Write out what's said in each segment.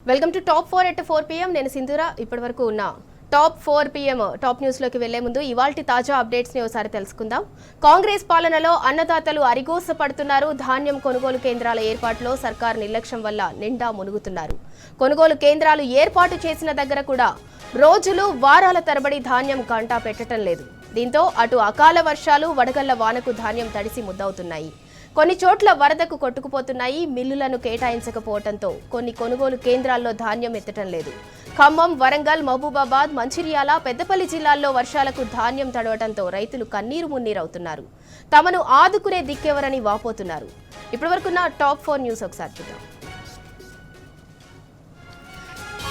Welcome to top 4 at 4 PM. నేను సింధూర. ఇప్పటివరకు ఉన్న టాప్ 4 PM టాప్ న్యూస్ లోకి వెళ్లే ముందు ఇవాల్టి తాజా అప్డేట్స్ ని ఒకసారి తెలుసుకుందాం. కాంగ్రెస్ పాలనలో అన్నదాతలు అరిగోస పడుతున్నారు. ధాన్యం కొనుగోలు కేంద్రాల ఏర్పాటులో సర్కార్ నిర్లక్ష్యం వల్ల నిండా మునుగుతున్నారు. కొనుగోలు కేంద్రాలు ఏర్పాటు చేసిన దగ్గర కూడా రోజులు వారాల తరబడి ధాన్యం గంటా పెట్టడం లేదు. దీంతో అటు అకాల వర్షాలు వడగళ్ల వానకు ధాన్యం తడిసి ముద్దవుతున్నాయి. కొన్ని చోట్ల వరదకు కొట్టుకుపోతున్నాయి. మిల్లులను కేటాయించకపోవడంతో కొన్ని కొనుగోలు కేంద్రాల్లో ధాన్యం ఎత్తడం లేదు. ఖమ్మం, వరంగల్, మహబూబాబాద్, మంచిర్యాల, పెద్దపల్లి జిల్లాల్లో వర్షాలకు ధాన్యం తడవడంతో రైతులు కన్నీరు మున్నీరవుతున్నారు. తమను ఆదుకునే దిక్కెవరని వాపోతున్నారు. ఇప్పటివరకున్న టాప్ 4 న్యూస్ ఒకసారి చూద్దాం.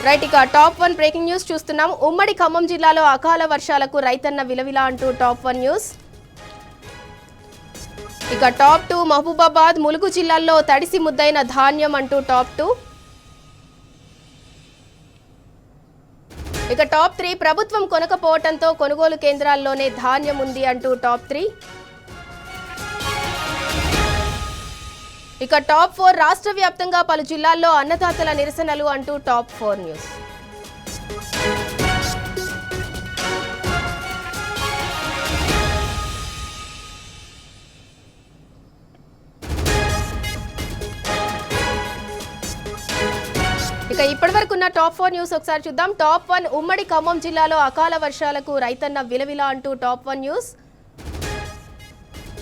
రైట్, ఇక టాప్ 1 బ్రేకింగ్ న్యూస్ చూస్తున్నాం. ఉమ్మడి ఖమ్మం జిల్లాలో అకాల వర్షాలకు రైతన్న విలవిలా అంటూ టాప్ 1 న్యూస్. ఇక టాప్ 2 మహబూబాబాద్, ములుగు జిల్లాల్లో తడిసి ముద్దైన ధాన్యం అంటూ టాప్ 2. ఇక టాప్ 3 ప్రభుత్వం కొనకపోవడంతో కొనుగోలు కేంద్రాల్లోనే ధాన్యం ఉంది అంటూ టాప్ 3. ఇక టాప్ 4 రాష్ట్ర వ్యాప్తంగా పలు జిల్లాల్లో అన్నదాతల నిరసనలు అంటూ టాప్ 4 న్యూస్. ఇక ఇప్పటివరకున్న టాప్ 4 న్యూస్ ఒకసారి చూద్దాం. టాప్ 1 ఉమ్మడి ఖమ్మం జిల్లాలో అకాల వర్షాలకు రైతన్న విలవిలా అంటూ టాప్ 1 న్యూస్.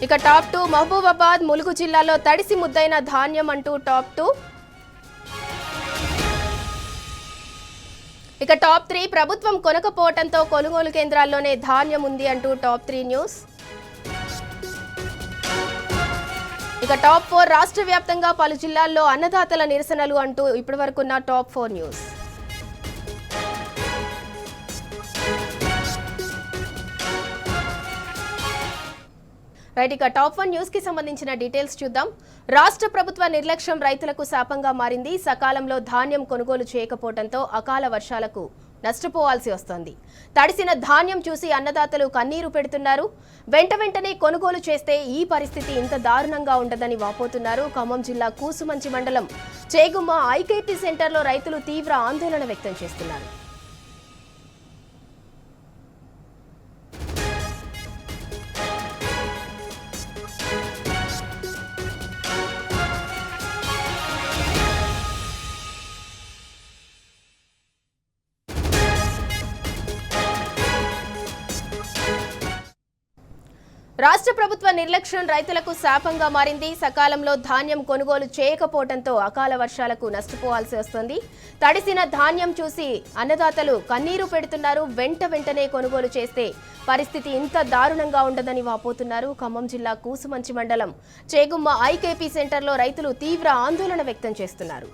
ఇక టాప్ 2 మహబూబాబాద్, ములుగు జిల్లాలో తడిసి ముద్దైన ధాన్యం అంటూ టాప్ 2. ఇక టాప్ 3 ప్రభుత్వం కొనకపోవడంతో కొనుగోలు కేంద్రాల్లోనే ధాన్యం ఉంది అంటూ టాప్ 3 న్యూస్. ఇక టాప్ 4 రాష్ట్ర వ్యాప్తంగా పలు జిల్లాల్లో అన్నదాతల నిరసనలు అంటూ ఇప్పటివరకున్న టాప్ 4 న్యూస్. రైట్, ఇక టాప్ 1 న్యూస్ కి సంబంధించిన డీటెయిల్స్ చూద్దాం. రాష్ట్ర ప్రభుత్వ నిర్లక్ష్యం రైతులకు శాపంగా మారింది. సకాలంలో ధాన్యం కొనుగోలు చేయకపోవడంతో అకాల వర్షాలకు నష్టపోవాల్సి వస్తోంది. తడిసిన ధాన్యం చూసి అన్నదాతలు కన్నీరు పెడుతున్నారు. వెంటనే కొనుగోలు చేస్తే ఈ పరిస్థితి ఇంత దారుణంగా ఉండదని వాపోతున్నారు. ఖమ్మం జిల్లా కూసుమంచి మండలం చేగుమ్మ ఐకేపీ సెంటర్లో రైతులు తీవ్ర ఆందోళన వ్యక్తం చేస్తున్నారు. రాష్ట్ర ప్రభుత్వ నిర్లక్ష్యం రైతులకు శాపంగా మారింది. సకాలంలో ధాన్యం కొనుగోలు చేయకపోవడంతో అకాల వర్షాలకు నష్టపోవాల్సి వస్తోంది. తడిసిన ధాన్యం చూసి అన్నదాతలు కన్నీరు పెడుతున్నారు. వెంటనే కొనుగోలు చేస్తే పరిస్థితి ఇంత దారుణంగా ఉండదని వాపోతున్నారు. ఖమ్మం జిల్లా కూసుమంచి మండలం చేగుమ్మ ఐకేపీ సెంటర్లో రైతులు తీవ్ర ఆందోళన వ్యక్తం చేస్తున్నారు.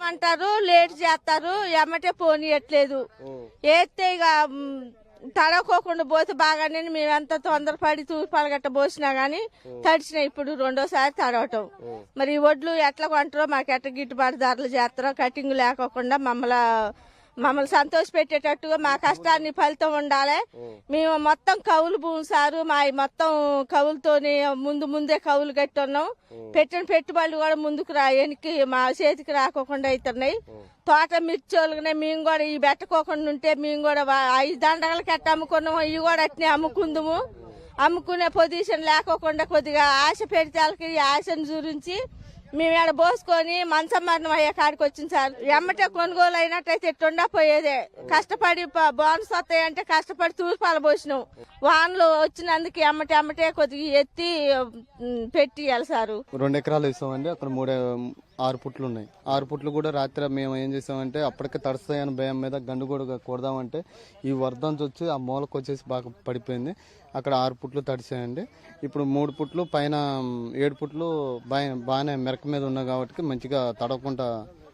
అంటారు, లేట్ చేస్తారు, ఎమ్మటే పోనీయట్లేదు. ఏస్తే ఇక తడకోకుండా పోతే బాగానే మేమెంత తొందరపడి తూర్పాలు గట్ట పోసినా గానీ తడిచినాయి. ఇప్పుడు రెండోసారి తడవటం. మరి ఈ వడ్లు ఎట్లా కొంటారో, మాకు ఎట్లా గిట్టుబాటు ధరలు చేస్తారో, కటింగ్ లేకోకుండా మమ్మల్ని సంతోష పెట్టేటట్టుగా మా కష్టాన్ని ఫలితం ఉండాలి. మేము మొత్తం కవులు భూమి సారు, మా మొత్తం కవులతోని ముందే కవులు కట్టున్నాం. పెట్టిన పెట్టుబడులు కూడా ముందుకు వెనక్కి మా చేతికి రాకోకుండా అవుతున్నాయి. తోట మిర్చోలుగానే మేము కూడా ఇవి పెట్టుకోకుండా ఉంటే మేము కూడా 5 దండగలకి ఎట్ట అమ్ముకున్నాము, ఇవి కూడా అట్నే అమ్ముకుందాము. అమ్ముకునే పొజిషన్ లేకోకుండా కొద్దిగా ఆశ పెడితే వాళ్ళకి ఆశను చూరించి మేము ఇక్కడ పోసుకొని మంచం మరణం అయ్యే కాడికి వచ్చింది సార్. ఎమ్మటే కొనుగోలు అయినట్టయితే ఎట్టుండా పోయేదే. కష్టపడి బోనస్ వస్తాయంటే కష్టపడి తూర్పాలు పోసినాం. వానలు వచ్చినందుకు ఎమ్మటే కొద్దిగా ఎత్తి పెట్టియాలి సారు. 2 ఎకరాలు వేసామండి. అక్కడ 6 పుట్లు ఉన్నాయి. 6 పుట్లు కూడా రాత్రి మేము ఏం చేసామంటే అప్పటికే తడుస్తాయని భయం మీద గండు కూడా కొడదామంటే ఈ వర్ధంతి వచ్చి ఆ మూలకు వచ్చేసి బాగా పడిపోయింది. అక్కడ 6 పుట్లు తడిసాయండి. ఇప్పుడు 3 పుట్లు పైన 7 పుట్లు బాగానే మెరక మీద ఉన్నాయి కాబట్టి మంచిగా తడవకుండా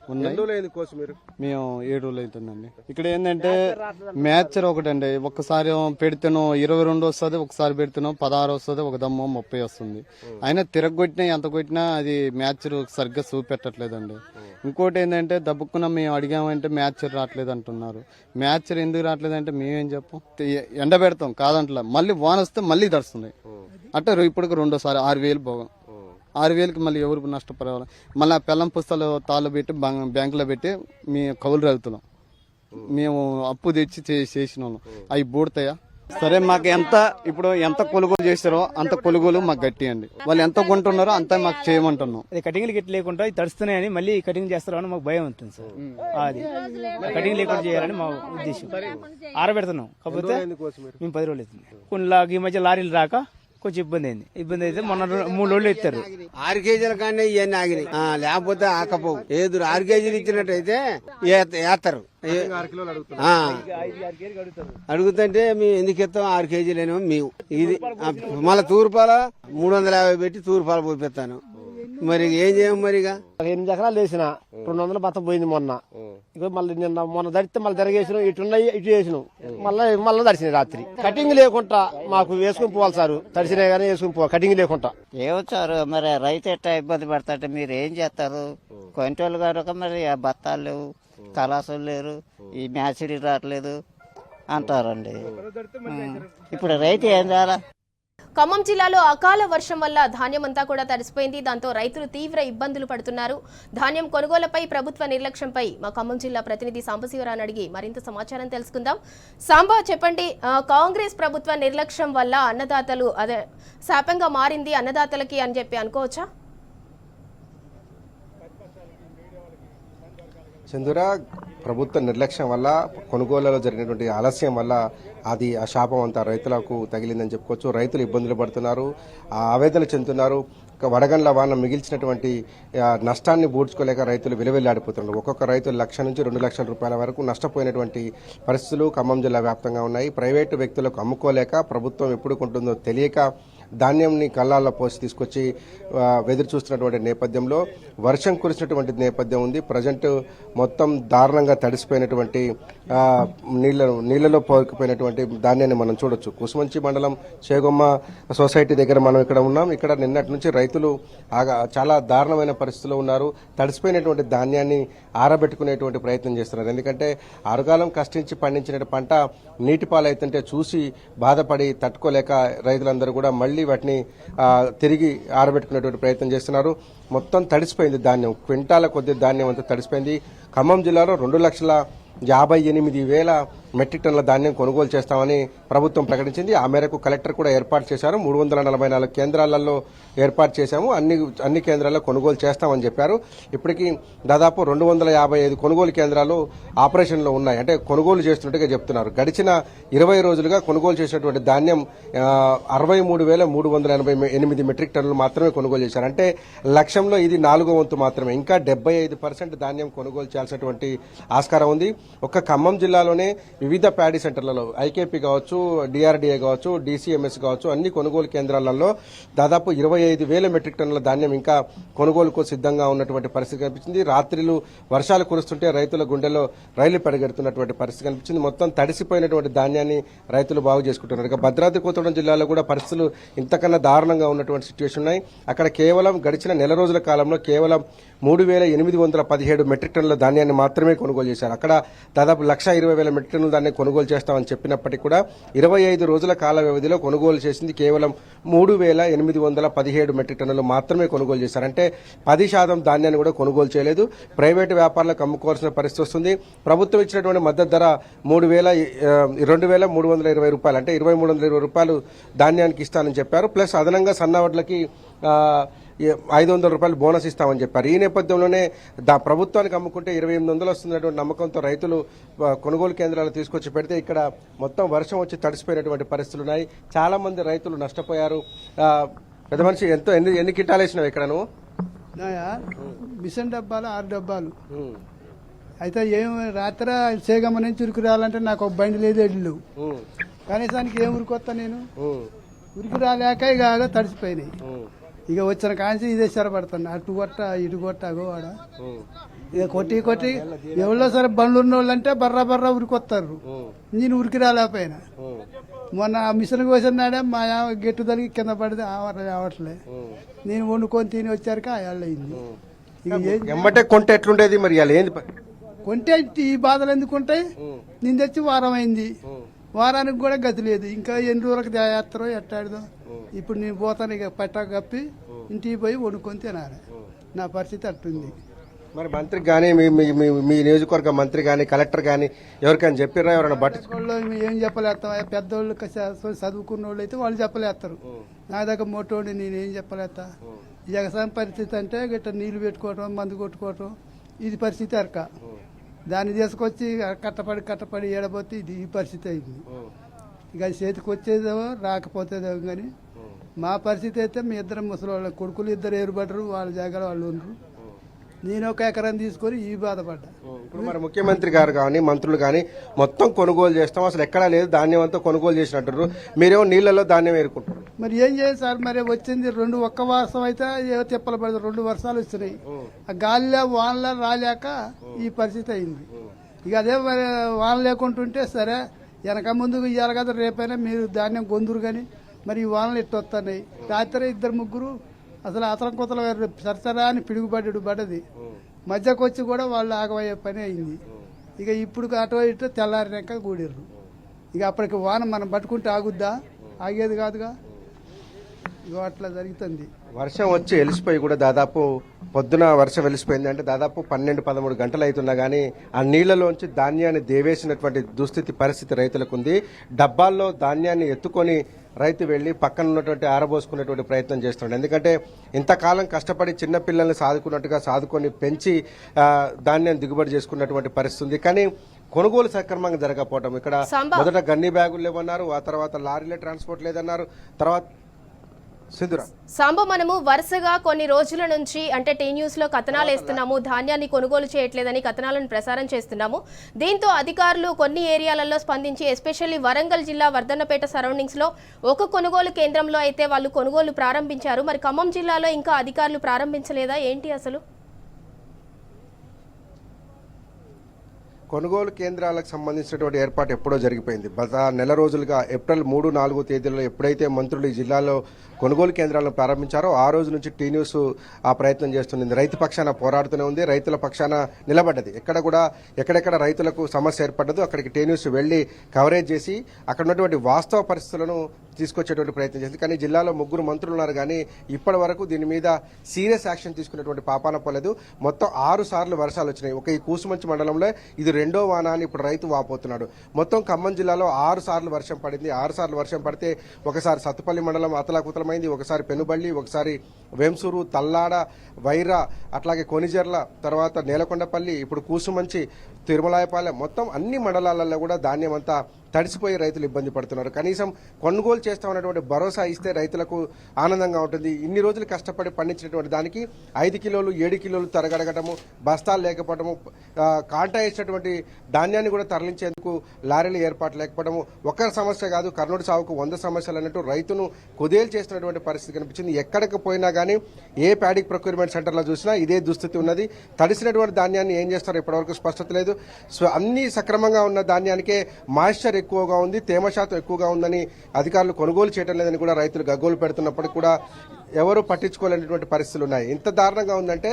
ఉన్నాయి. కోసం మీరు మేము 7 రోజులు అవుతుందండి. ఇక్కడ ఏంటంటే మ్యాచర్ ఒకటండి, ఒక్కసారి పెడితేనో 22 వస్తుంది, ఒకసారి పెడితేనో 16 వస్తుంది, ఒక దమ్ము 30 వస్తుంది. అయినా తిరగొట్టినా ఎంత కొట్టినా అది మ్యాచర్ సరిగ్గా చూపెట్టట్లేదండి. ఇంకోటి ఏంటంటే దబ్బుకున్న మేము అడిగామంటే మ్యాచర్ రావట్లేదు అంటున్నారు. మ్యాచర్ ఎందుకు రావట్లేదంటే మేమేం చెప్పం, ఎండ పెడతాం కాదంటలా, మళ్ళీ వాన వస్తే మళ్ళీ దడుస్తుంది. అంటే ఇప్పటికి రెండోసారి 6,000 పోగాం. 6,000కి మళ్ళీ ఎవరు నష్టపడవాలి? మళ్ళీ పెళ్ళం పుస్తకాలు తాళ్ళు పెట్టి బ్యాంకులో పెట్టి మేము కౌలు వెళ్తున్నాం. మేము అప్పు తెచ్చి చేసిన వాళ్ళం. అవి బూడతాయా? సరే, మాకు ఎంత కొనుగోలు చేస్తారో అంత కొనుగోలు మాకు గట్టియండి. వాళ్ళు ఎంత కొంటున్నారో అంత మాకు చేయమంటున్నాం. అది కటింగ్లు గిట్ లేకుండా తడుస్తున్నాయని మళ్ళీ కటింగ్ చేస్తారని మాకు భయం ఉంటుంది సార్. అది కటింగ్ లేకుండా చేయాలని మా ఉద్దేశం. ఆరబెడుతున్నాం, కాకపోతే మేము 10 రోజులు అవుతుంది. కొన్ని ఈ మధ్య లారీలు రాక కొంచెం ఇబ్బంది అయితే మొన్న 3 రోజులు ఎత్తారు. 6 కేజీల కానీ ఇవన్నీ ఆగినాయి, లేకపోతే ఆకపోవు. ఏదో 6 కేజీలు ఇచ్చినట్టయితే వేస్తారు. అడుగుతుంటే మేము ఎందుకు ఇస్తాం? 6 కేజీలేమో మేము ఇది మళ్ళీ తూర్పాల 350 పెట్టి తూర్పాల పోయిస్తాను. మరి ఏం చేయము? మరి 8 ఎకరాలు వేసిన 200 బత్త పోయింది మొన్న. ఇక మళ్ళీ మొన్న దడితే మళ్ళీ తిరగేసినాం, ఇటున్నాయి ఇటు వేసినాం, మళ్ళీ తడిసినాయి రాత్రి. కటింగ్ లేకుండా మాకు వేసుకుని పోవాలి సార్, తడిసినాయి కానీ వేసుకుని పోవాలి కటింగ్ లేకుండా. ఏమొచ్చారు మరి రైతు ఎట్టా ఇబ్బంది పడతాంటే మీరు ఏం చేస్తారు? కొంటోళ్ళు గారు మరి ఆ బత్తాలు లేవు, కళాసులు లేరు, ఈ మ్యాచరీ రావట్లేదు అంటారండి. ఇప్పుడు రైతు ఏం చేయాలా? ఖమ్మం జిల్లాలో అకాల వర్షం వల్ల ధాన్యం అంతా కూడా తడిసిపోయింది. దాంతో రైతులు తీవ్ర ఇబ్బందులు పడుతున్నారు. ధాన్యం కొనుగోలుపై ప్రభుత్వ నిర్లక్ష్యంపై మా ఖమ్మం జిల్లా ప్రతినిధి సాంబశివరావు అడిగి మరింత సమాచారం తెలుసుకుందాం. సాంబా, చెప్పండి, కాంగ్రెస్ ప్రభుత్వ నిర్లక్ష్యం వల్ల అన్నదాతలు శాపంగా మారింది అన్నదాతలకి అని చెప్పి అనుకోవచ్చా? చందురా, ప్రభుత్వ నిర్లక్ష్యం వల్ల కొనుగోలులో జరిగినటువంటి ఆలస్యం వల్ల అది ఆ శాపం అంతా రైతులకు తగిలిందని చెప్పుకోవచ్చు. రైతులు ఇబ్బందులు పడుతున్నారు, ఆవేదన చెందుతున్నారు. వడగండ్ల వాన మిగిల్చినటువంటి నష్టాన్ని పూడ్చుకోలేక రైతులు విలువెల్లాడిపోతున్నారు. ఒక్కొక్క రైతు 1,00,000 నుంచి 2 లక్షల రూపాయల వరకు నష్టపోయినటువంటి పరిస్థితులు ఖమ్మం జిల్లా వ్యాప్తంగా ఉన్నాయి. ప్రైవేటు వ్యక్తులకు అమ్ముకోలేక, ప్రభుత్వం ఎప్పుడు కొంటుందో తెలియక ధాన్యంని కళ్ళాల్లో పోసి తీసుకొచ్చి ఎదురు చూస్తున్నటువంటి నేపథ్యంలో వర్షం కురిసినటువంటి నేపథ్యం ఉంది. ప్రజెంట్ మొత్తం దారుణంగా తడిసిపోయినటువంటి నీళ్లలో పోకపోయినటువంటి ధాన్యాన్ని మనం చూడొచ్చు. కుసుమంచి మండలం చేగొమ్మ సొసైటీ దగ్గర మనం ఇక్కడ ఉన్నాం. ఇక్కడ నిన్నటి నుంచి రైతులు చాలా దారుణమైన పరిస్థితుల్లో ఉన్నారు. తడిసిపోయినటువంటి ధాన్యాన్ని ఆరబెట్టుకునేటువంటి ప్రయత్నం చేస్తున్నారు. ఎందుకంటే ఆరుగాలం కష్టించి పండించిన పంట నీటి పాలైతుంటే చూసి బాధపడి తట్టుకోలేక రైతులందరూ కూడా మళ్లీ వాటిని తిరిగి ఆరబెట్టుకునేటువంటి ప్రయత్నం చేస్తున్నారు. మొత్తం తడిసిపోయింది ధాన్యం, క్వింటాల కొద్ది ధాన్యం అంతా తడిసిపోయింది. ఖమ్మం జిల్లాలో 2,58,000 మెట్రిక్ టన్నుల ధాన్యం కొనుగోలు చేస్తామని ప్రభుత్వం ప్రకటించింది. ఆ మేరకు కలెక్టర్ కూడా ఏర్పాటు చేశారు. 344 కేంద్రాలలో ఏర్పాటు చేశాము, అన్ని కేంద్రాల్లో కొనుగోలు చేస్తామని చెప్పారు. ఇప్పటికీ దాదాపు 255 కొనుగోలు కేంద్రాలు ఆపరేషన్లో ఉన్నాయి, అంటే కొనుగోలు చేస్తున్నట్టుగా చెప్తున్నారు. గడిచిన 20 రోజులుగా కొనుగోలు చేసినటువంటి ధాన్యం 63,388 మెట్రిక్ టన్నులు మాత్రమే కొనుగోలు చేశారు. అంటే లక్ష్యంలో ఇది 4వ వంతు మాత్రమే. ఇంకా 75% ధాన్యం కొనుగోలు చేయాల్సినటువంటి ఆస్కారం ఉంది. ఒక్క ఖమ్మం జిల్లాలోనే వివిధ ప్యాడీ సెంటర్లలో ఐకేపీ కావచ్చు, డిఆర్డీఏ కావచ్చు, డీసీఎంఎస్ కావచ్చు, అన్ని కొనుగోలు కేంద్రాలలో దాదాపు 25,000 మెట్రిక్ టన్నుల ధాన్యం ఇంకా కొనుగోలుకు సిద్ధంగా ఉన్నటువంటి పరిస్థితి కనిపించింది. రాత్రిలు వర్షాలు కురుస్తుంటే రైతుల గుండెల్లో రైలు పరిగెడుతున్నటువంటి పరిస్థితి కనిపించింది. మొత్తం తడిసిపోయినటువంటి ధాన్యాన్ని రైతులు బాగు చేసుకుంటున్నారు. ఇక భద్రాద్రి కొత్తగూడెం జిల్లాలో కూడా పరిస్థితులు ఇంతకన్నా దారుణంగా ఉన్నటువంటి సిచ్యువేషన్ ఉన్నాయి. అక్కడ కేవలం గడిచిన నెల రోజుల కాలంలో కేవలం 3,817 మెట్రిక్ టన్నుల ధాన్యాన్ని మాత్రమే కొనుగోలు చేశారు. అక్కడ దాదాపు 1,20,000 మెట్రిక్ టన్నుల ధాన్యం కొనుగోలు చేస్తామని చెప్పినప్పటికీ కూడా 25 రోజుల కాల వ్యవధిలో కొనుగోలు చేసింది కేవలం 3,817 మెట్రిక్ టన్నులు మాత్రమే కొనుగోలు చేశారు. అంటే 10% ధాన్యాన్ని కూడా కొనుగోలు చేయలేదు. ప్రైవేటు వ్యాపారులకు అమ్ముకోవాల్సిన పరిస్థితి వస్తుంది. ప్రభుత్వం ఇచ్చినటువంటి మద్దతు ధర 2,320 రూపాయలు, అంటే 2,320 రూపాయలు ధాన్యానికి ఇస్తానని చెప్పారు. ప్లస్ అదనంగా సన్నవడ్లకి 500 రూపాయలు బోనస్ ఇస్తామని చెప్పారు. ఈ నేపథ్యంలోనే ప్రభుత్వానికి అమ్ముకుంటే 2,800 వస్తున్నటువంటి నమ్మకంతో రైతులు కొనుగోలు కేంద్రాలు తీసుకొచ్చి పెడితే ఇక్కడ మొత్తం వర్షం వచ్చి తడిసిపోయినటువంటి పరిస్థితులు ఉన్నాయి. చాలా మంది రైతులు నష్టపోయారు. పెద్ద మనిషి ఎన్ని కింటాలు వేసినావు ఇక్కడ నువ్వు? మిషన్ డబ్బాలు 6 డబ్బాలు అయితే ఏం రాత్రి సేగమ్మ నుంచి ఉరికి రావాలంటే నాకు ఒక బండి లేదు, ఎడ్లు కనీసానికి ఏం ఉరికొత్తా నేను ఉరికి రాలేక ఇక తడిసిపోయినాయి. ఇక వచ్చిన కాంచి ఇదే చెరపడుతున్నా, అటు కొట్ట ఇటు కొట్ట అగోవాడ ఇక కొట్టి ఎవరో సరే బండ్లు ఉన్న వాళ్ళు అంటే బర్రా ఉరికొస్తారు. నేను ఉరికి రాలేకపోయినా. మొన్న ఆ మిషన్ కోసినాడే మా గెట్టు తలిగి కింద పడితే రావట్లే. నేను వండుకొని తిని వచ్చాక అయింది. ఇక ఎమ్మటే కొంటే ఎట్లుండేది మరి ఇవాళ ఏంది కొంటే ఈ బాధలు ఎందుకు ఉంటాయి? నేను తెచ్చి వారం అయింది. వారానికి కూడా గతి లేదు. ఇంకా ఎన్ని రోజులకు చేస్తారో ఎట్టాడదో. ఇప్పుడు నేను పోతాను ఇక పట్టా కప్పి ఇంటికి పోయి వండుకొని తినాలి. నా పరిస్థితి అట్టుంది. మరి మంత్రికి కానీ మీ నియోజకవర్గ మంత్రి కానీ కలెక్టర్ కానీ ఎవరికైనా చెప్పారా? ఎవరైనా వాళ్ళు ఏం చెప్పలేస్తాం? పెద్దోళ్ళు చదువుకున్న వాళ్ళు అయితే వాళ్ళు చెప్పలేస్తారు. నా దగ్గర మొట్టోడి నేనేం చెప్పలేస్తా. ఈ వ్యవసాయం పరిస్థితి అంటే గిట్ట నీళ్లు పెట్టుకోవటం, మందు కొట్టుకోవటం, ఇది పరిస్థితి అరక. దాన్ని తీసుకొచ్చి కట్టపడి ఏడబోతే ఇది ఈ పరిస్థితి అయింది. ఇక అది చేతికి వచ్చేదేమో రాకపోతేదేమో. కానీ మా పరిస్థితి అయితే మీ ఇద్దరు ముసలి వాళ్ళ కొడుకులు ఇద్దరు ఏరుపడరు, వాళ్ళ జాగాలో వాళ్ళు ఉండరు. నేను ఒక ఎకరం తీసుకొని ఈ బాధపడ్డా. ఇప్పుడు మరి ముఖ్యమంత్రి గారు కానీ మంత్రులు కానీ మొత్తం కొనుగోలు చేస్తాం, అసలు ఎక్కడా లేదు, ధాన్యం అంతా కొనుగోలు చేసినట్టు, మీరేమో నీళ్లలో ధాన్యం ఏరుకుంటారు. మరి ఏం చేయాలి సార్? మరి వచ్చింది ఒక్క వర్షం అయితే ఏవో తిప్పలు పడదు. 2 వర్షాలు వచ్చినాయి. ఆ గాలిలో వానలో రాలేక ఈ పరిస్థితి అయింది. ఇక అదే మరి వాన లేకుంటుంటే సరే వెనక ముందుకు ఇవ్వాలి కదా, రేపైనా మీరు ధాన్యం కొందురు. కానీ మరి ఈ వానలు ఎట్టు వస్తున్నాయి. రాత్రి 2-3 అసలు అతలం కొత్తలు సరసరా అని పడ్డది. మధ్యకు వచ్చి కూడా వాళ్ళు ఆగమయ్యే పని అయింది. ఇక ఇప్పుడు అటో ఇటో తెల్లారినాక కూడిర్రు. ఇక అప్పటికి వాన మనం పట్టుకుంటే ఆగుద్దా? ఆగేది కాదుగా. ఇక అట్లా జరుగుతుంది. వర్షం వచ్చి వెలిసిపోయి కూడా దాదాపు పొద్దున వర్షం వెలిసిపోయింది అంటే దాదాపు 12-13 గంటలు అవుతున్నా కానీ ఆ నీళ్లలోంచి ధాన్యాన్ని దేవేసినటువంటి దుస్థితి పరిస్థితి రైతులకు ఉంది. డబ్బాల్లో ధాన్యాన్ని ఎత్తుకొని రైతు వెళ్లి పక్కన ఉన్నటువంటి ఆరబోసుకునేటువంటి ప్రయత్నం చేస్తున్నాడు. ఎందుకంటే ఇంతకాలం కష్టపడి చిన్న పిల్లల్ని సాదుకొని పెంచి ధాన్యం దిగుబడి చేసుకున్నటువంటి పరిస్థితి ఉంది. కానీ కొనుగోలు సక్రమంగా జరగకపోవడం, ఇక్కడ మొదట గన్ని బ్యాగులు లేవన్నారు, ఆ తర్వాత లారీలే ట్రాన్స్పోర్ట్ లేదన్నారు, తర్వాత సాంబో మనము వరుసగా కొన్ని రోజుల నుంచి అంటే టీ న్యూస్ లో కథనాలు వేస్తున్నాము, ధాన్యాన్ని కొనుగోలు చేయట్లేదని కథనాలను ప్రసారం చేస్తున్నాము. దీంతో అధికారులు కొన్ని ఏరియాలలో స్పందించి ఎస్పెషల్లీ వరంగల్ జిల్లా వర్ధన్నపేట సరౌండింగ్స్ లో ఒక కొనుగోలు కేంద్రంలో అయితే వాళ్ళు కొనుగోలు ప్రారంభించారు. మరి ఖమ్మం జిల్లాలో ఇంకా అధికారులు ప్రారంభించలేదా ఏంటి అసలు? కొనుగోలు కేంద్రాలకు సంబంధించినటువంటి ఏర్పాటు ఎప్పుడో జరిగిపోయింది. గత నెల రోజులుగా ఏప్రిల్ 3-4 తేదీల్లో ఎప్పుడైతే మంత్రులు ఈ జిల్లాలో కొనుగోలు కేంద్రాలను ప్రారంభించారో ఆ రోజు నుంచి టీ న్యూస్ ఆ ప్రయత్నం చేస్తుంది. రైతు పక్షాన పోరాడుతూనే ఉంది, రైతుల పక్షాన నిలబడ్డది. ఎక్కడెక్కడ రైతులకు సమస్య ఏర్పడ్డదో అక్కడికి టీ న్యూస్ వెళ్లి కవరేజ్ చేసి అక్కడ ఉన్నటువంటి వాస్తవ పరిస్థితులను తీసుకొచ్చేటువంటి ప్రయత్నం చేసింది. కానీ జిల్లాలో 3 మంత్రులు ఉన్నారు, కానీ ఇప్పటి వరకు దీని మీద సీరియస్ యాక్షన్ తీసుకునేటువంటి పాపాన పోలేదు. మొత్తం 6 సార్లు వర్షాలు వచ్చినాయి. ఒక ఈ కూసుమంచి మండలంలో ఇది 2వ వాన అని ఇప్పుడు రైతు వాపోతున్నాడు. మొత్తం ఖమ్మం జిల్లాలో 6 సార్లు వర్షం పడింది. 6 సార్లు వర్షం పడితే ఒకసారి సత్తుపల్లి మండలం అతలాకుతలమైంది, ఒకసారి పెనుబల్లి, ఒకసారి వేంసూరు, తల్లాడ, వైరా, అట్లాగే కొనిజర్ల, తర్వాత నేలకొండపల్లి, ఇప్పుడు కూసుమంచి, తిరుమలాయపాలెం, మొత్తం అన్ని మండలాలలో కూడా ధాన్యం అంతా తడిసిపోయి రైతులు ఇబ్బంది పడుతున్నారు. కనీసం కొనుగోలు చేస్తామన్నటువంటి భరోసా ఇస్తే రైతులకు ఆనందంగా ఉంటుంది. ఇన్ని రోజులు కష్టపడి పండించినటువంటి దానికి 5 కిలోలు 7 కిలోలు తరగడగటము, బస్తాలు లేకపోవడము, కాంటా వేసినటువంటి ధాన్యాన్ని కూడా తరలించేందుకు లారీలు ఏర్పాటు లేకపోవడము ఒక్క సమస్య కాదు, కర్నూలు సాగుకు 100 సమస్యలు అన్నట్టు రైతును కుదేలు చేస్తున్నటువంటి పరిస్థితి కనిపించింది. ఎక్కడికి పోయినా కానీ ఏ ప్యాడిక్ ప్రొక్యూర్మెంట్ సెంటర్లో చూసినా ఇదే దుస్థితి ఉన్నది. తడిసినటువంటి ధాన్యాన్ని ఏం చేస్తారో ఇప్పటివరకు స్పష్టత లేదు. సో అన్ని సక్రమంగా ఉన్న ధాన్యానికే మాయిశ్చర్ ఎక్కువగా ఉంది, తేమ శాతం ఎక్కువగా ఉందని అధికారులు కొనుగోలు చేయడం లేదని కూడా రైతులు గగ్గోలు పెడుతున్నప్పటికీ కూడా ఎవరు పట్టించుకోలేనటువంటి పరిస్థితులు ఉన్నాయి. ఎంత దారుణంగా ఉందంటే